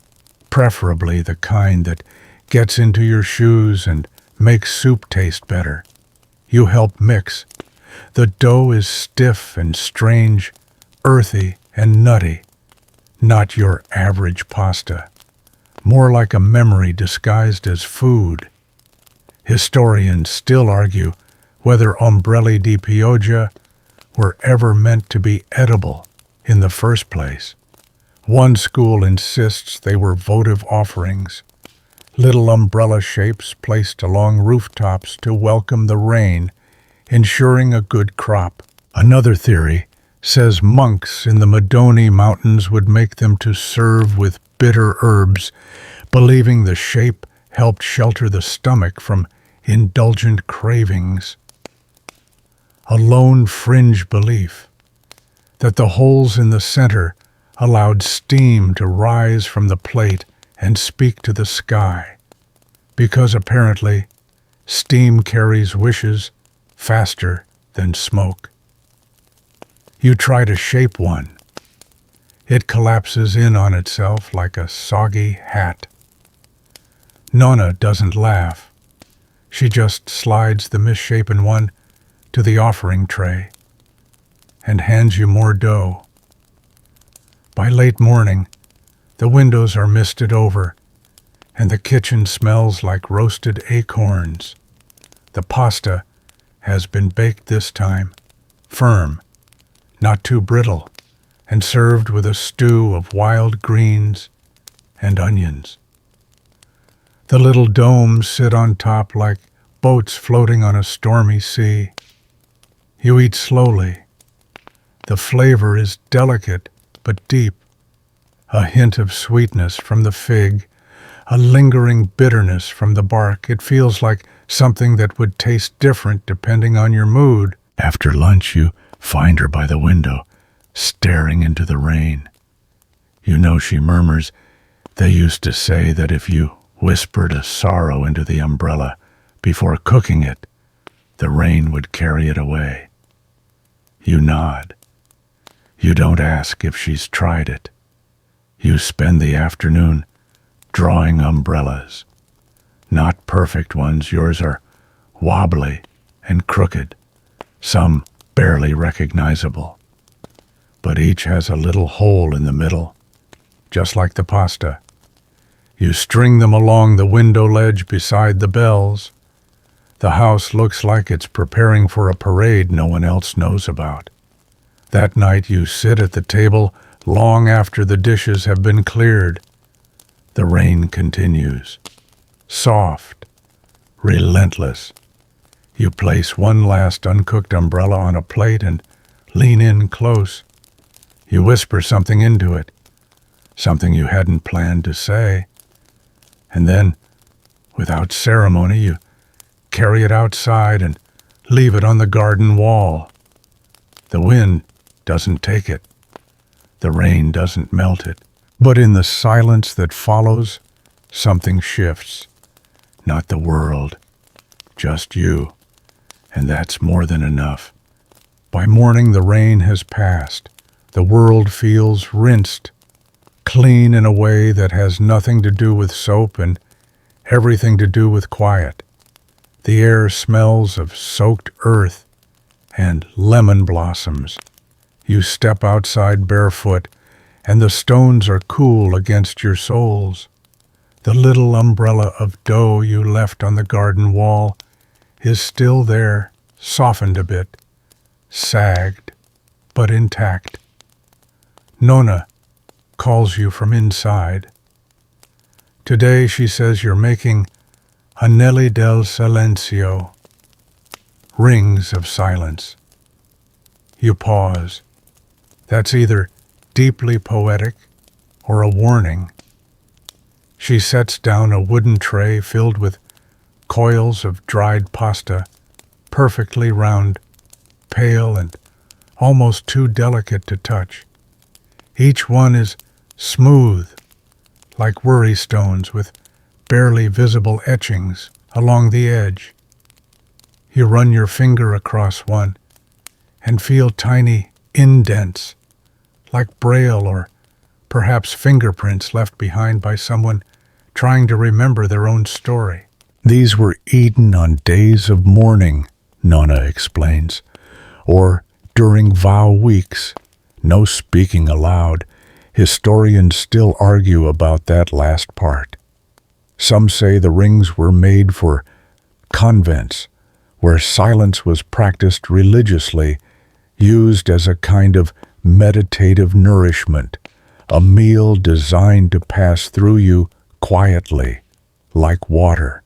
preferably the kind that gets into your shoes and makes soup taste better. You help mix. The dough is stiff and strange, earthy and nutty, not your average pasta, more like a memory disguised as food. Historians still argue whether ombrelli di pioggia were ever meant to be edible in the first place. One school insists they were votive offerings, little umbrella shapes placed along rooftops to welcome the rain, ensuring a good crop. Another theory says monks in the Madoni Mountains would make them to serve with bitter herbs, believing the shape helped shelter the stomach from indulgent cravings. A lone fringe belief that the holes in the center allowed steam to rise from the plate and speak to the sky, because apparently steam carries wishes faster than smoke. You try to shape one. It collapses in on itself like a soggy hat. Nonna doesn't laugh. She just slides the misshapen one to the offering tray and hands you more dough. By late morning, the windows are misted over and the kitchen smells like roasted acorns. The pasta has been baked this time, firm, not too brittle, and served with a stew of wild greens and onions. The little domes sit on top like boats floating on a stormy sea. You eat slowly. The flavor is delicate but deep, a hint of sweetness from the fig, a lingering bitterness from the bark. It feels like something that would taste different depending on your mood. After lunch, you find her by the window, staring into the rain. You know she murmurs, "They used to say that if you whispered a sorrow into the umbrella before cooking it, the rain would carry it away." You nod. You don't ask if she's tried it. You spend the afternoon drawing umbrellas. Not perfect ones. Yours are wobbly and crooked, some barely recognizable. But each has a little hole in the middle, just like the pasta. You string them along the window ledge beside the bells. The house looks like it's preparing for a parade no one else knows about. That night you sit at the table long after the dishes have been cleared. The rain continues, soft, relentless. You place one last uncooked umbrella on a plate and lean in close. You whisper something into it, something you hadn't planned to say. And then, without ceremony, you carry it outside and leave it on the garden wall. The wind doesn't take it. The rain doesn't melt it. But in the silence that follows, something shifts. Not the world, just you. And that's more than enough. By morning, the rain has passed. The world feels rinsed, clean in a way that has nothing to do with soap and everything to do with quiet. The air smells of soaked earth and lemon blossoms. You step outside barefoot, and the stones are cool against your soles. The little umbrella of dough you left on the garden wall is still there, softened a bit, sagged, but intact. Nonna calls you from inside. Today, she says, you're making anelli del silenzio, rings of silence. You pause. That's either deeply poetic or a warning. She sets down a wooden tray filled with coils of dried pasta, perfectly round, pale, and almost too delicate to touch. Each one is smooth, like worry stones with barely visible etchings along the edge. You run your finger across one and feel tiny indents, like braille or perhaps fingerprints left behind by someone trying to remember their own story. These were eaten on days of mourning, Nonna explains, or during vow weeks. No speaking aloud. Historians still argue about that last part. Some say the rings were made for convents, where silence was practiced religiously, used as a kind of meditative nourishment, a meal designed to pass through you quietly, like water.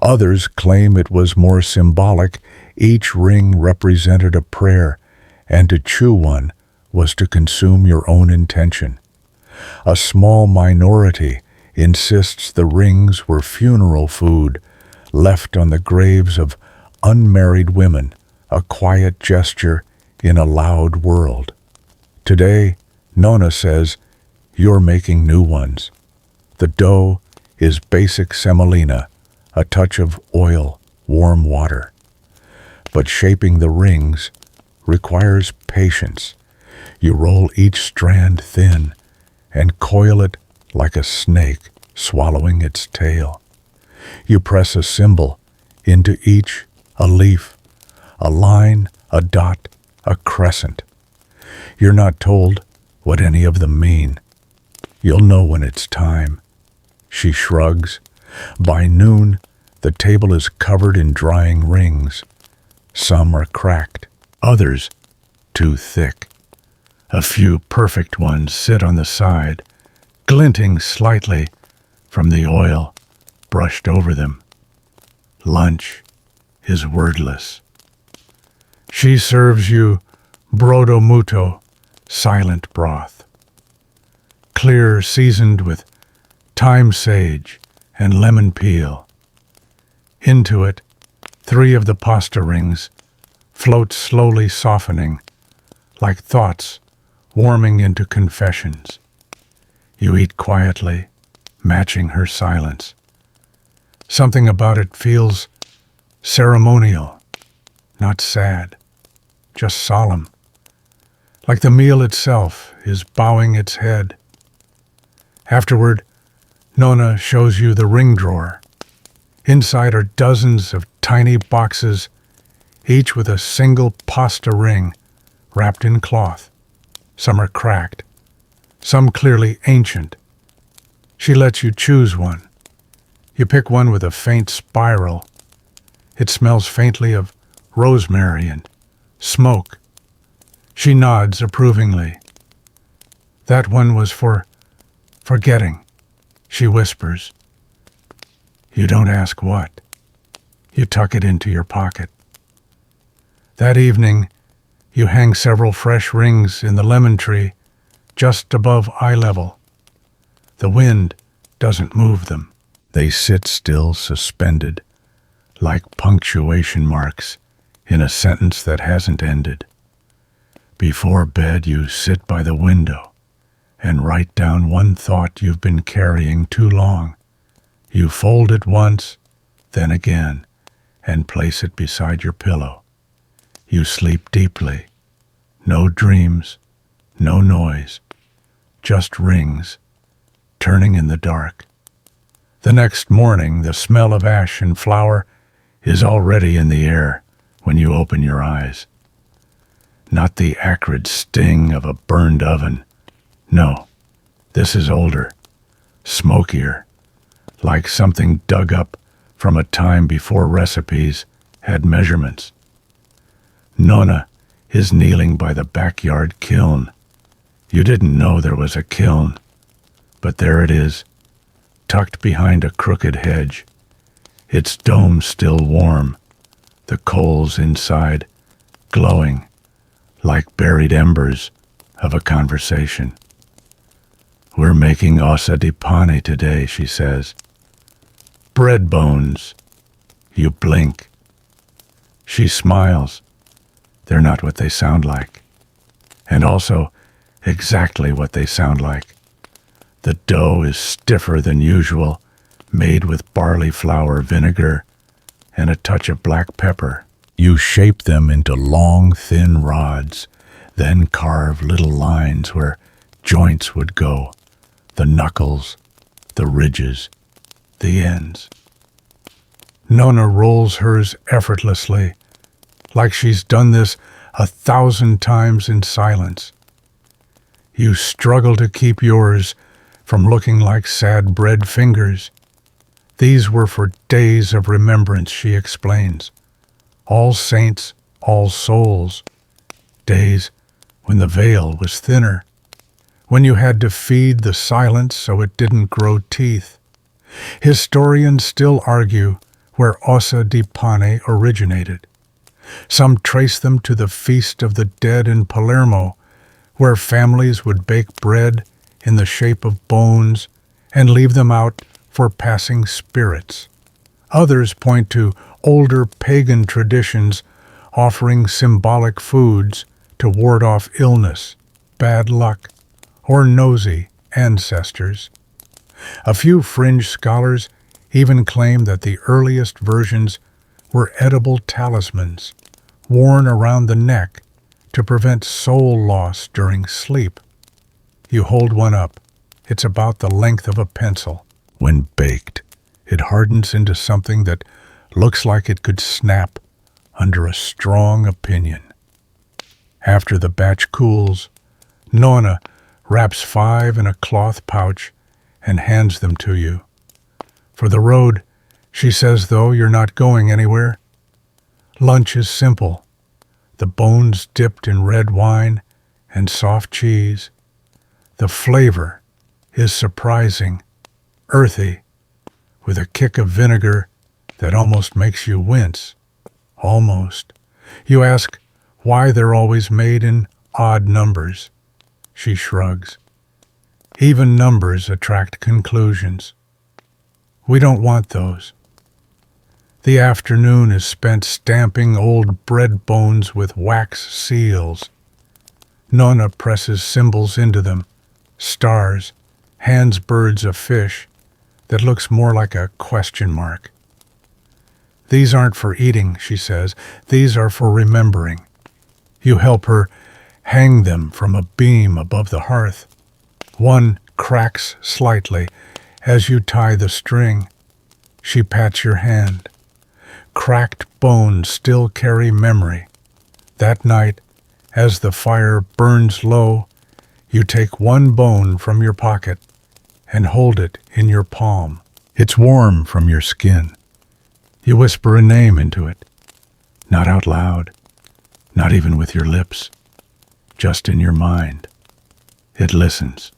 Others claim it was more symbolic. Each ring represented a prayer, and to chew one was to consume your own intention. A small minority insists the rings were funeral food, left on the graves of unmarried women, a quiet gesture in a loud world. Today, Nonna says, you're making new ones. The dough is basic semolina, a touch of oil, warm water. But shaping the rings requires patience. You roll each strand thin and coil it like a snake swallowing its tail. You press a symbol into each, a leaf, a line, a dot, a crescent. You're not told what any of them mean. You'll know when it's time. She shrugs. By noon, the table is covered in drying rings. Some are cracked, others too thick. A few perfect ones sit on the side, glinting slightly from the oil brushed over them. Lunch is wordless. She serves you brodo muto, silent broth, clear seasoned with thyme sage and lemon peel. Into it, 3 of the pasta rings float slowly softening, like thoughts warming into confessions. You eat quietly, matching her silence. Something about it feels ceremonial, not sad, just solemn, like the meal itself is bowing its head. Afterward, Nonna shows you the ring drawer. Inside are dozens of tiny boxes, each with a single pasta ring wrapped in cloth. Some are cracked, some clearly ancient. She lets you choose one. You pick one with a faint spiral. It smells faintly of rosemary and smoke. She nods approvingly. That one was for forgetting, she whispers. You don't ask what. You tuck it into your pocket. That evening, you hang several fresh rings in the lemon tree just above eye level. The wind doesn't move them. They sit still, suspended, like punctuation marks in a sentence that hasn't ended. Before bed, you sit by the window and write down one thought you've been carrying too long. You fold it once, then again, and place it beside your pillow. You sleep deeply. No dreams, no noise, just rings, turning in the dark. The next morning, the smell of ash and flour is already in the air when you open your eyes. Not the acrid sting of a burned oven. No, this is older, smokier, like something dug up from a time before recipes had measurements. Nonna is kneeling by the backyard kiln. You didn't know there was a kiln, but there it is, tucked behind a crooked hedge, its dome still warm, the coals inside glowing like buried embers of a conversation. "We're making ossa di pane today," she says. "Bread bones." You blink. She smiles. They're not what they sound like. And also exactly what they sound like. The dough is stiffer than usual, made with barley flour vinegar and a touch of black pepper. You shape them into long, thin rods, then carve little lines where joints would go, the knuckles, the ridges, the ends. Nonna rolls hers effortlessly, like she's done this 1,000 times in silence. You struggle to keep yours from looking like sad bread fingers. These were for days of remembrance, she explains. All Saints, All Souls. Days when the veil was thinner, when you had to feed the silence so it didn't grow teeth. Historians still argue where ossa di pane originated. Some trace them to the Feast of the Dead in Palermo, where families would bake bread in the shape of bones and leave them out for passing spirits. Others point to older pagan traditions offering symbolic foods to ward off illness, bad luck, or nosy ancestors. A few fringe scholars even claim that the earliest versions were edible talismans worn around the neck to prevent soul loss during sleep. You hold one up. It's about the length of a pencil. When baked, it hardens into something that looks like it could snap under a strong opinion. After the batch cools, Nonna wraps 5 in a cloth pouch and hands them to you. For the road, she says, though, you're not going anywhere. Lunch is simple. The bones dipped in red wine and soft cheese. The flavor is surprising, earthy, with a kick of vinegar that almost makes you wince. Almost. You ask why they're always made in odd numbers. She shrugs. Even numbers attract conclusions. We don't want those. The afternoon is spent stamping old bread bones with wax seals. Nonna presses symbols into them, stars, hands birds of fish that looks more like a question mark. These aren't for eating, she says. These are for remembering. You help her hang them from a beam above the hearth. One cracks slightly as you tie the string. She pats your hand. Cracked bones still carry memory. That night, as the fire burns low, you take one bone from your pocket and hold it in your palm. It's warm from your skin. You whisper a name into it, not out loud, not even with your lips, just in your mind. It listens.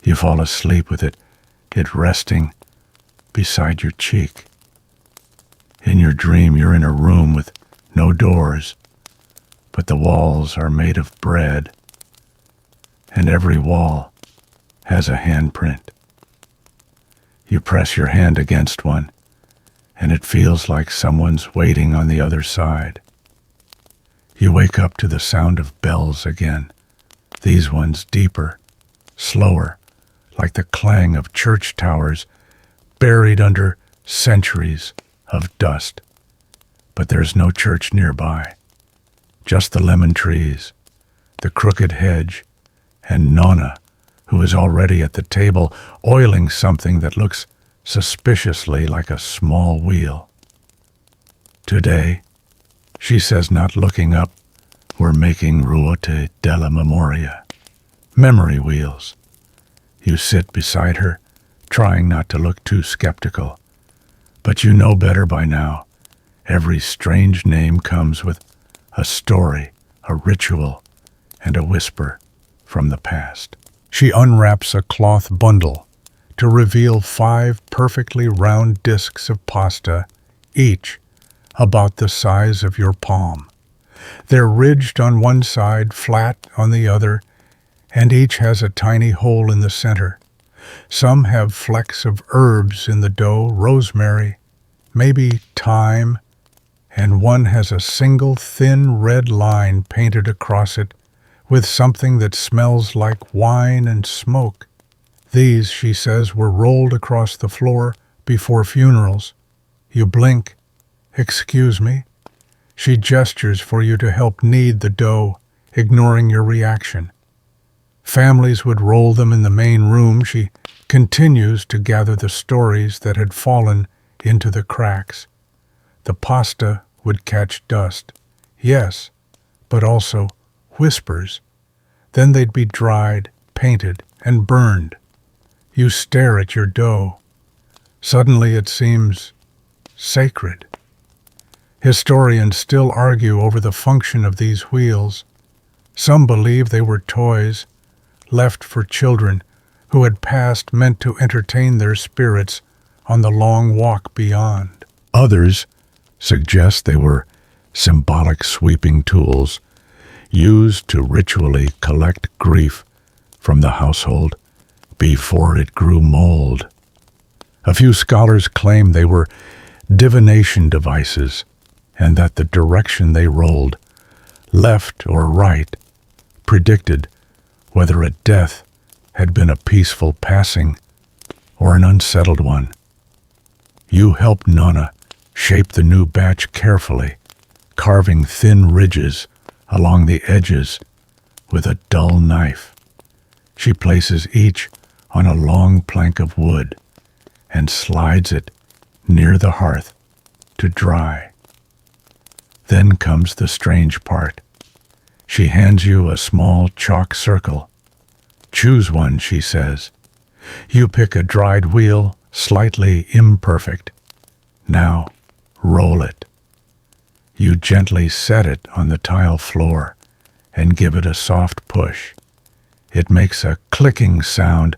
You fall asleep with it resting beside your cheek. In your dream, you're in a room with no doors, but the walls are made of bread, and every wall has a handprint. You press your hand against one, and it feels like someone's waiting on the other side. You wake up to the sound of bells again, these ones deeper, slower, like the clang of church towers buried under centuries of dust. But there's no church nearby, just the lemon trees, the crooked hedge, and Nonna, who is already at the table oiling something that looks suspiciously like a small wheel. Today, she says, not looking up, we're making ruote della memoria, memory wheels. You sit beside her, trying not to look too skeptical. But you know better by now. Every strange name comes with a story, a ritual, and a whisper from the past. She unwraps a cloth bundle to reveal 5 perfectly round discs of pasta, each about the size of your palm. They're ridged on one side, flat on the other, and each has a tiny hole in the center. Some have flecks of herbs in the dough, rosemary, maybe thyme, and one has a single thin red line painted across it with something that smells like wine and smoke. These, she says, were rolled across the floor before funerals. You blink. Excuse me? She gestures for you to help knead the dough, ignoring your reaction. Families would roll them in the main room. She continues to gather the stories that had fallen into the cracks. The pasta would catch dust. Yes, but also whispers. Then they'd be dried, painted, and burned. You stare at your dough. Suddenly it seems sacred. Historians still argue over the function of these wheels. Some believe they were toys left for children who had passed, meant to entertain their spirits on the long walk beyond. Others suggest they were symbolic sweeping tools used to ritually collect grief from the household before it grew mold. A few scholars claim they were divination devices, and that the direction they rolled, left or right, predicted whether a death had been a peaceful passing or an unsettled one. You helped Nonna shape the new batch carefully, carving thin ridges along the edges with a dull knife. She places each on a long plank of wood and slides it near the hearth to dry. Then comes the strange part. She hands you a small chalk circle. Choose one, she says. You pick a dried wheel, slightly imperfect. Now, roll it. You gently set it on the tile floor and give it a soft push. It makes a clicking sound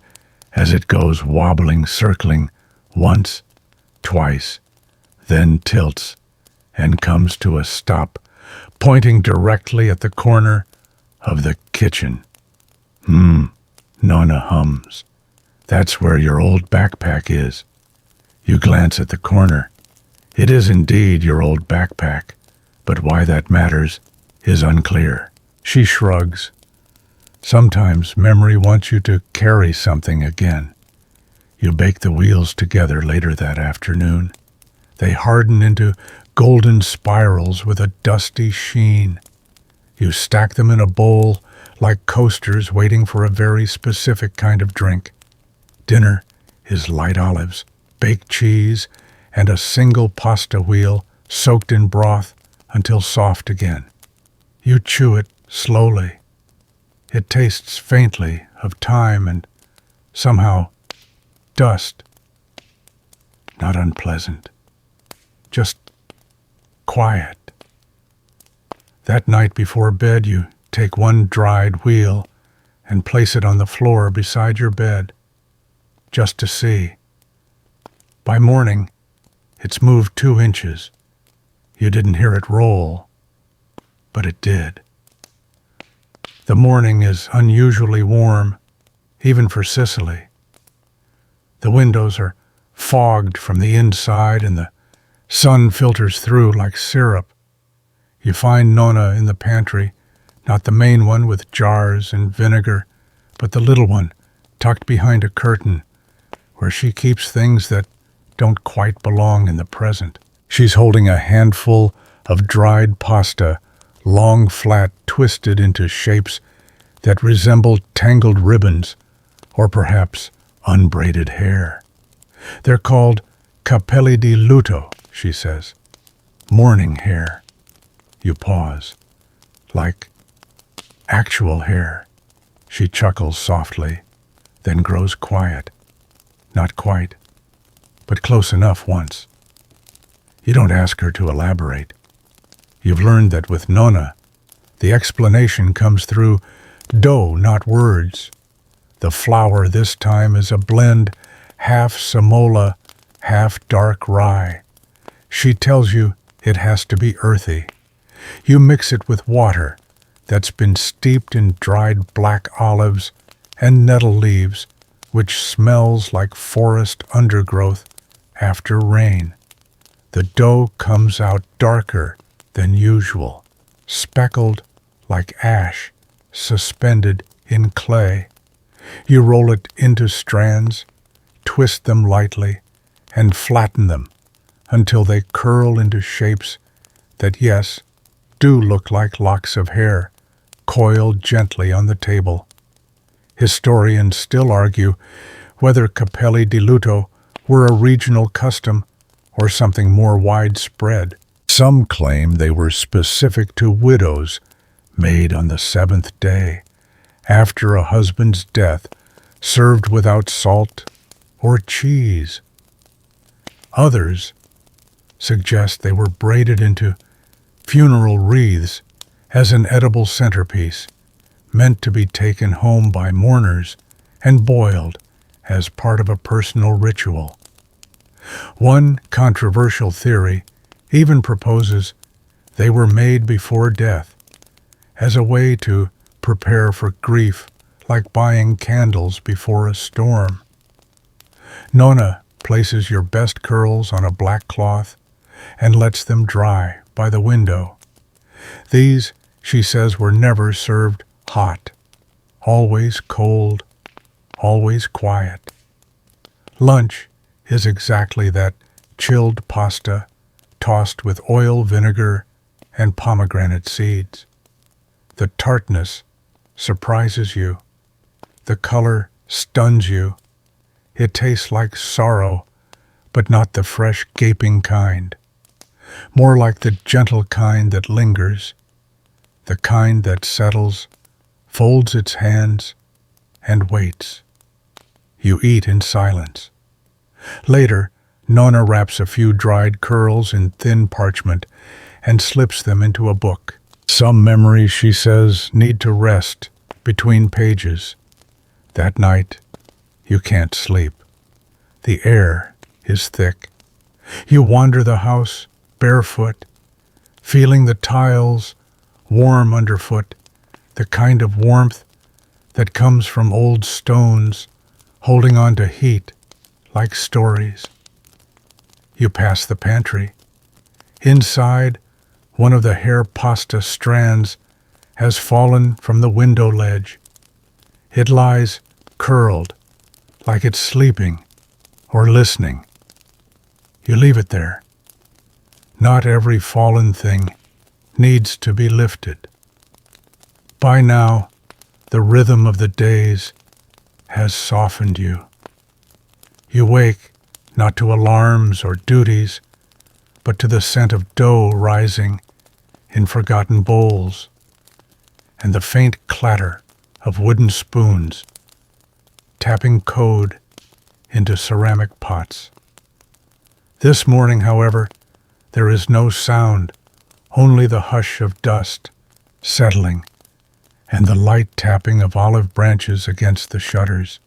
as it goes wobbling, circling, once, twice, then tilts and comes to a stop, pointing directly at the corner of the kitchen. Nonna hums. That's where your old backpack is. You glance at the corner. It is indeed your old backpack, but why that matters is unclear. She shrugs. Sometimes memory wants you to carry something again. You bake the wheels together later that afternoon. They harden into golden spirals with a dusty sheen. You stack them in a bowl like coasters waiting for a very specific kind of drink. Dinner is light olives, baked cheese, and a single pasta wheel soaked in broth until soft again. You chew it slowly. It tastes faintly of thyme and somehow dust. Not unpleasant, just quiet. That night before bed, you take one dried wheel and place it on the floor beside your bed, just to see. By morning, it's moved 2 inches. You didn't hear it roll, but it did. The morning is unusually warm, even for Sicily. The windows are fogged from the inside and the sun filters through like syrup. You find Nonna in the pantry, not the main one with jars and vinegar, but the little one tucked behind a curtain where she keeps things that don't quite belong in the present. She's holding a handful of dried pasta, long, flat, twisted into shapes that resemble tangled ribbons or perhaps unbraided hair. They're called capelli di lutto, she says. Mourning hair. You pause. Like actual hair. She chuckles softly, then grows quiet. Not quite, but close enough once. You don't ask her to elaborate. You've learned that with Nonna, the explanation comes through dough, not words. The flour this time is a blend, half semola, half dark rye. She tells you It has to be earthy. You mix it with water that's been steeped in dried black olives and nettle leaves, which smells like forest undergrowth after rain. The dough comes out darker than usual, speckled like ash, suspended in clay. You roll it into strands, twist them lightly, and flatten them until they curl into shapes that, yes, do look like locks of hair coiled gently on the table. Historians still argue whether capelli di lutto were a regional custom or something more widespread. Some claim they were specific to widows, made on the seventh day, after a husband's death, served without salt or cheese. Others suggest they were braided into funeral wreaths as an edible centerpiece, meant to be taken home by mourners and boiled as part of a personal ritual. One controversial theory even proposes they were made before death, as a way to prepare for grief, like buying candles before a storm. Nonna places your best curls on a black cloth and lets them dry by the window. These, she says, were never served hot, always cold, always quiet. Lunch is exactly that: chilled pasta tossed with oil, vinegar, and pomegranate seeds. The tartness surprises you. The color stuns you. It tastes like sorrow, but not the fresh, gaping kind. More like the gentle kind that lingers, the kind that settles, folds its hands, and waits. You eat in silence. Later, Nonna wraps a few dried curls in thin parchment and slips them into a book. Some memories, she says, need to rest between pages. That night, you can't sleep. The air is thick. You wander the house barefoot, feeling the tiles warm underfoot, the kind of warmth that comes from old stones holding on to heat like stories. You pass the pantry. Inside, one of the hair pasta strands has fallen from the window ledge. It lies curled, like it's sleeping or listening. You leave it there. Not every fallen thing needs to be lifted. By now, the rhythm of the days has softened you. You wake not to alarms or duties, but to the scent of dough rising in forgotten bowls and the faint clatter of wooden spoons tapping code into ceramic pots. This morning, however, there is no sound, only the hush of dust settling and the light tapping of olive branches against the shutters.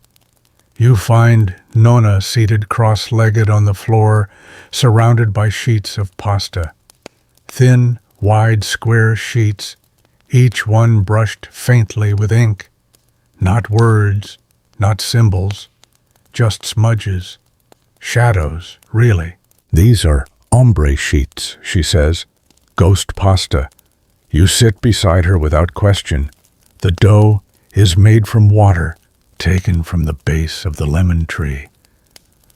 You find Nonna seated cross-legged on the floor, surrounded by sheets of pasta. Thin, wide, square sheets, each one brushed faintly with ink. Not words, not symbols, just smudges. Shadows, really. These are ombre sheets, she says. Ghost pasta. You sit beside her without question. The dough is made from water taken from the base of the lemon tree,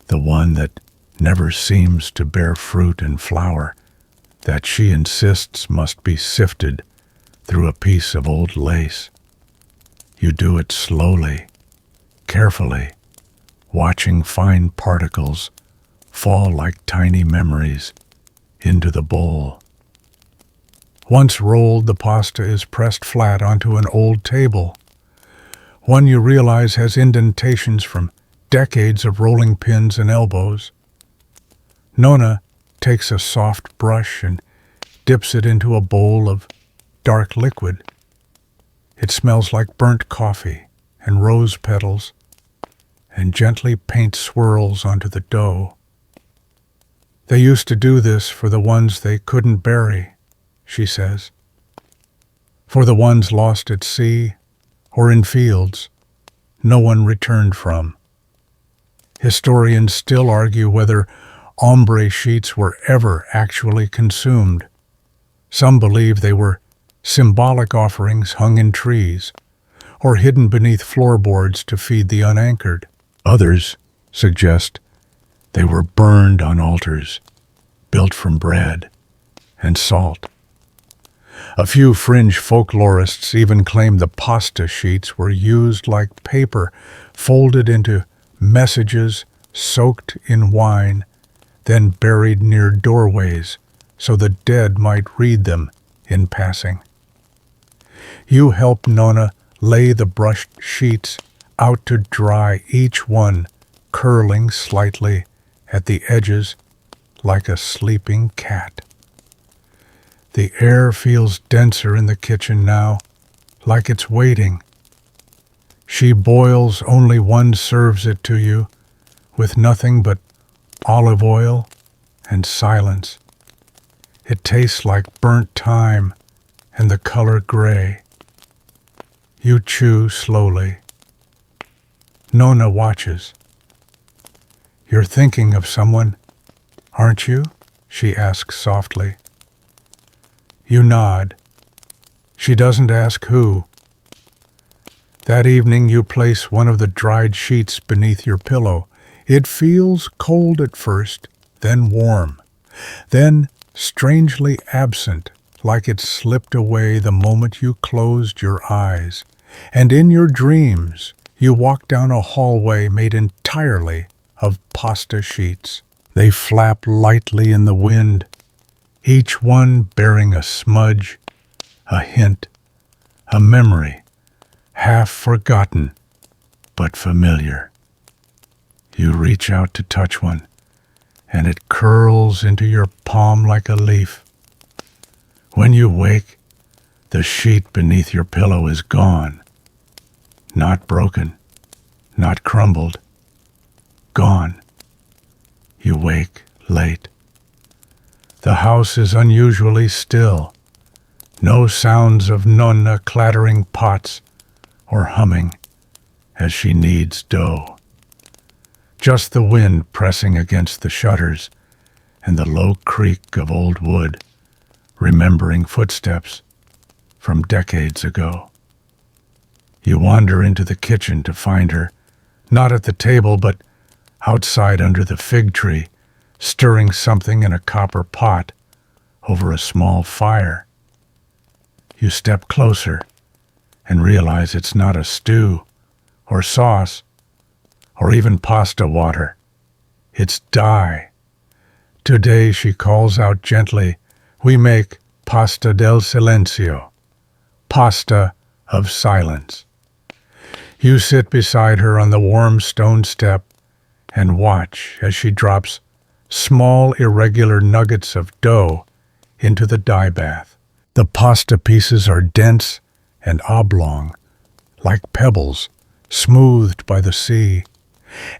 the one that never seems to bear fruit and flower, that she insists must be sifted through a piece of old lace. You do it slowly, carefully, watching fine particles fall like tiny memories into the bowl. Once rolled, the pasta is pressed flat onto an old table, one you realize has indentations from decades of rolling pins and elbows. Nonna takes a soft brush and dips it into a bowl of dark liquid. It smells like burnt coffee and rose petals, and gently paints swirls onto the dough. They used to do this for the ones they couldn't bury, she says. For the ones lost at sea or in fields no one returned from. Historians still argue whether ombre sheets were ever actually consumed. Some believe they were symbolic offerings hung in trees or hidden beneath floorboards to feed the unanchored. Others suggest they were burned on altars built from bread and salt. A few fringe folklorists even claim the pasta sheets were used like paper, folded into messages soaked in wine, then buried near doorways so the dead might read them in passing. You help Nonna lay the brushed sheets out to dry, each one curling slightly at the edges like a sleeping cat. The air feels denser in the kitchen now, like it's waiting. She boils, only one serves it to you, with nothing but olive oil and silence. It tastes like burnt thyme and the color gray. You chew slowly. Nonna watches. You're thinking of someone, aren't you? She asks softly. You nod. She doesn't ask who. That evening you place one of the dried sheets beneath your pillow. It feels cold at first, then warm, then strangely absent, like it slipped away the moment you closed your eyes. And in your dreams, you walk down a hallway made entirely of pasta sheets. They flap lightly in the wind, each one bearing a smudge, a hint, a memory, half forgotten but familiar. You reach out to touch one, and it curls into your palm like a leaf. When you wake, the sheet beneath your pillow is gone. Not broken, not crumbled. Gone. You wake late. The house is unusually still. No sounds of Nonna clattering pots or humming as she kneads dough. Just the wind pressing against the shutters and the low creak of old wood, remembering footsteps from decades ago. You wander into the kitchen to find her, not at the table, but outside under the fig tree, stirring something in a copper pot over a small fire. You step closer and realize it's not a stew or sauce or even pasta water. It's dye. Today, she calls out gently, we make pasta del silenzio, pasta of silence. You sit beside her on the warm stone step and watch as she drops small irregular nuggets of dough into the dye bath. The pasta pieces are dense and oblong, like pebbles smoothed by the sea,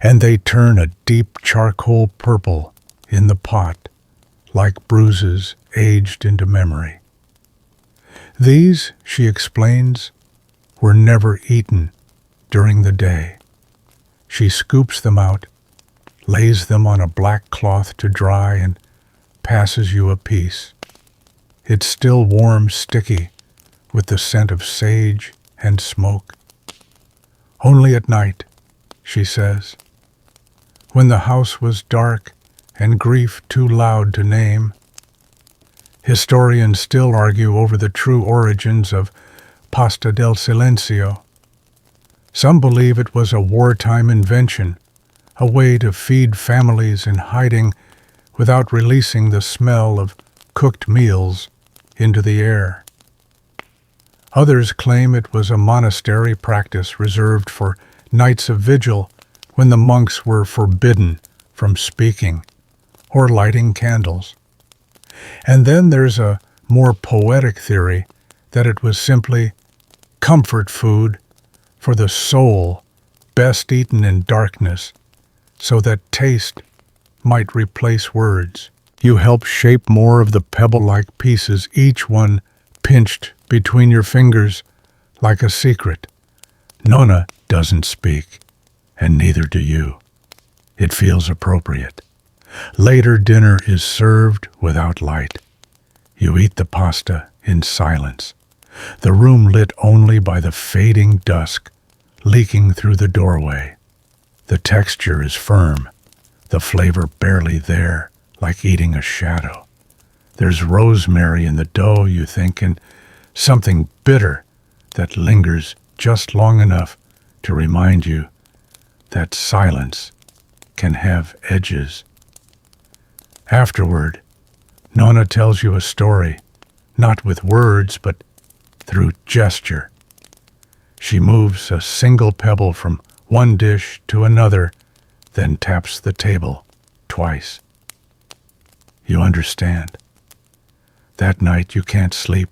and they turn a deep charcoal purple in the pot, like bruises aged into memory. These, she explains, were never eaten during the day. She scoops them out, lays them on a black cloth to dry, and passes you a piece. It's still warm, sticky, with the scent of sage and smoke. Only at night, she says, when the house was dark and grief too loud to name. Historians still argue over the true origins of pasta del silenzio. Some believe it was a wartime invention, a way to feed families in hiding without releasing the smell of cooked meals into the air. Others claim it was a monastery practice reserved for nights of vigil when the monks were forbidden from speaking or lighting candles. And then there's a more poetic theory that it was simply comfort food for the soul, best eaten in darkness, so that taste might replace words. You help shape more of the pebble-like pieces, each one pinched between your fingers like a secret. Nonna doesn't speak, and neither do you. It feels appropriate. Later dinner is served without light. You eat the pasta in silence, the room lit only by the fading dusk leaking through the doorway. The texture is firm, the flavor barely there, like eating a shadow. There's rosemary in the dough, you think, and something bitter that lingers just long enough to remind you that silence can have edges. Afterward, Nonna tells you a story, not with words, but through gesture. She moves a single pebble from one dish to another, then taps the table twice. You understand. That night you can't sleep,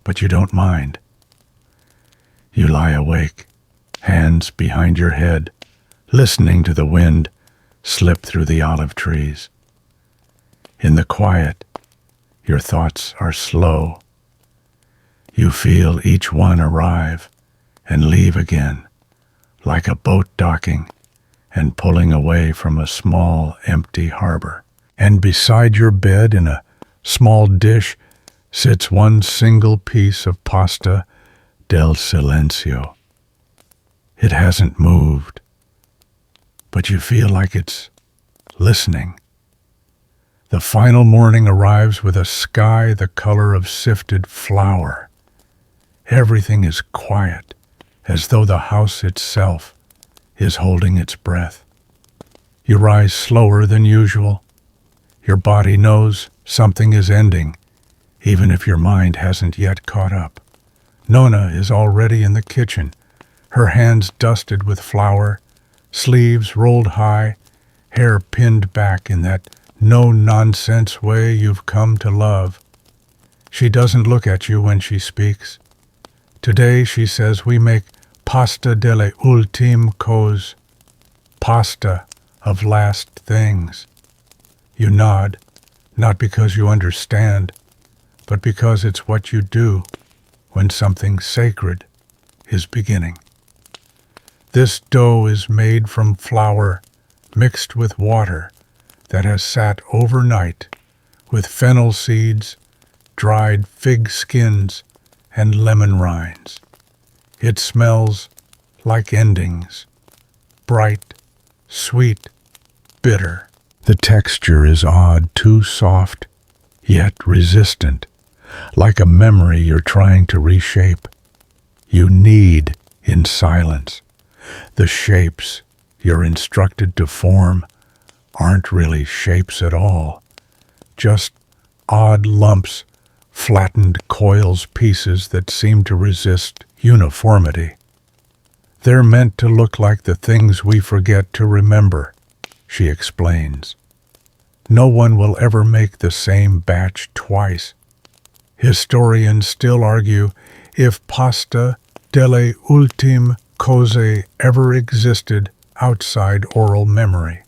but you don't mind. You lie awake, hands behind your head, listening to the wind slip through the olive trees. In the quiet, your thoughts are slow. You feel each one arrive and leave again, like a boat docking and pulling away from a small, empty harbor. And beside your bed, in a small dish, sits one single piece of pasta del silenzio. It hasn't moved, but you feel like it's listening. The final morning arrives with a sky the color of sifted flour. Everything is quiet, as though the house itself is holding its breath. You rise slower than usual. Your body knows something is ending, even if your mind hasn't yet caught up. Nonna is already in the kitchen, her hands dusted with flour, sleeves rolled high, hair pinned back in that no-nonsense way you've come to love. She doesn't look at you when she speaks. Today, she says, we make pasta delle ultime cose, pasta of last things. You nod, not because you understand, but because it's what you do when something sacred is beginning. This dough is made from flour mixed with water that has sat overnight with fennel seeds, dried fig skins, and lemon rinds. It smells like endings, bright, sweet, bitter. The texture is odd, too soft, yet resistant, like a memory you're trying to reshape. You knead in silence. The shapes you're instructed to form aren't really shapes at all, just odd lumps, flattened coils, pieces that seem to resist uniformity. They're meant to look like the things we forget to remember, she explains. No one will ever make the same batch twice. Historians still argue if pasta delle ultime cose ever existed outside oral memory.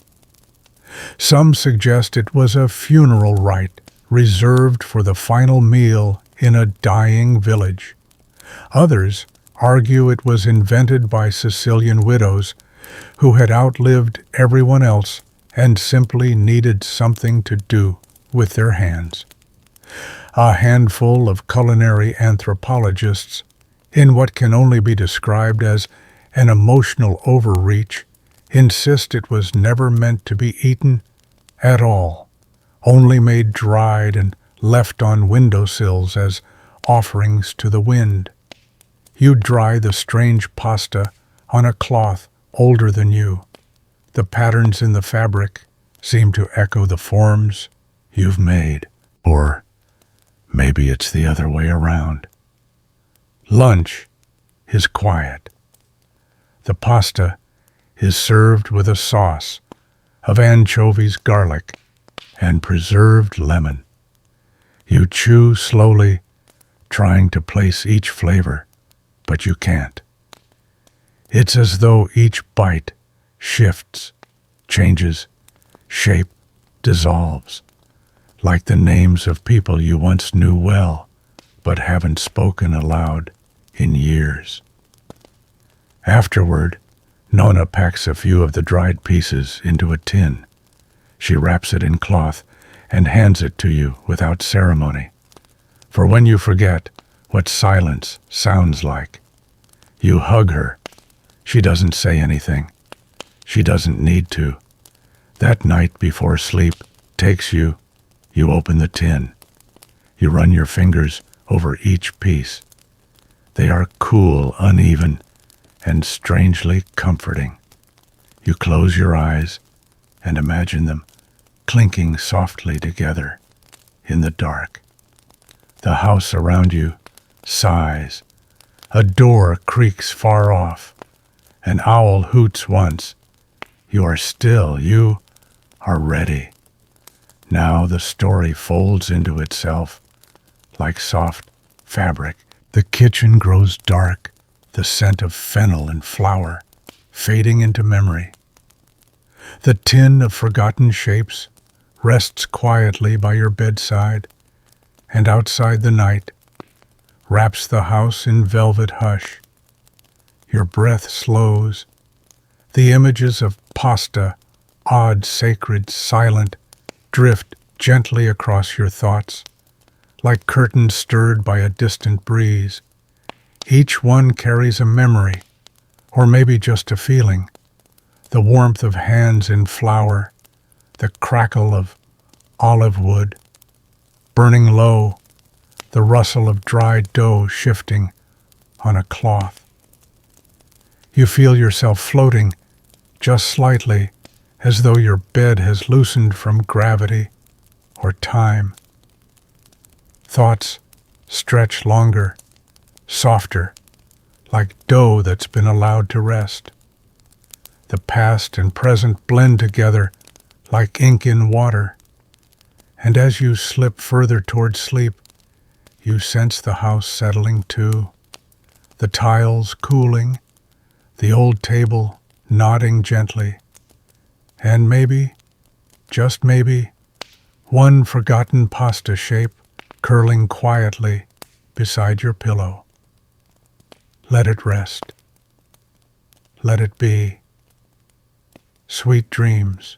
Some suggest it was a funeral rite reserved for the final meal in a dying village. Others argue it was invented by Sicilian widows who had outlived everyone else and simply needed something to do with their hands. A handful of culinary anthropologists, in what can only be described as an emotional overreach, insist it was never meant to be eaten at all, only made dried and left on windowsills as offerings to the wind. You dry the strange pasta on a cloth older than you. The patterns in the fabric seem to echo the forms you've made. Or maybe it's the other way around. Lunch is quiet. The pasta is served with a sauce of anchovies, garlic, and preserved lemon. You chew slowly, trying to place each flavor, but you can't. It's as though each bite shifts, changes, shape, dissolves. like the names of people you once knew well, but haven't spoken aloud in years. Afterward, Nonna packs a few of the dried pieces into a tin. She wraps it in cloth and hands it to you without ceremony. For when you forget what silence sounds like, you hug her. She doesn't say anything. She doesn't need to. That night before sleep takes you, you open the tin. You run your fingers over each piece. They are cool, uneven, and strangely comforting. You close your eyes and imagine them clinking softly together in the dark. The house around you sighs. A door creaks far off. An owl hoots once. You are still. You are ready. Now the story folds into itself like soft fabric. The kitchen grows dark, the scent of fennel and flour fading into memory. The tin of forgotten shapes rests quietly by your bedside, and outside the night wraps the house in velvet hush. Your breath slows. The images of pasta, odd, sacred, silent, drift gently across your thoughts, like curtains stirred by a distant breeze. Each one carries a memory, or maybe just a feeling. The warmth of hands in flour, the crackle of olive wood, burning low, the rustle of dried dough shifting on a cloth. You feel yourself floating just slightly, as though your bed has loosened from gravity or time. Thoughts stretch longer, softer, like dough that's been allowed to rest. The past and present blend together like ink in water, and as you slip further toward sleep, you sense the house settling too, the tiles cooling, the old table nodding gently, and maybe, just maybe, one forgotten pasta shape curling quietly beside your pillow. Let it rest. Let it be. Sweet dreams.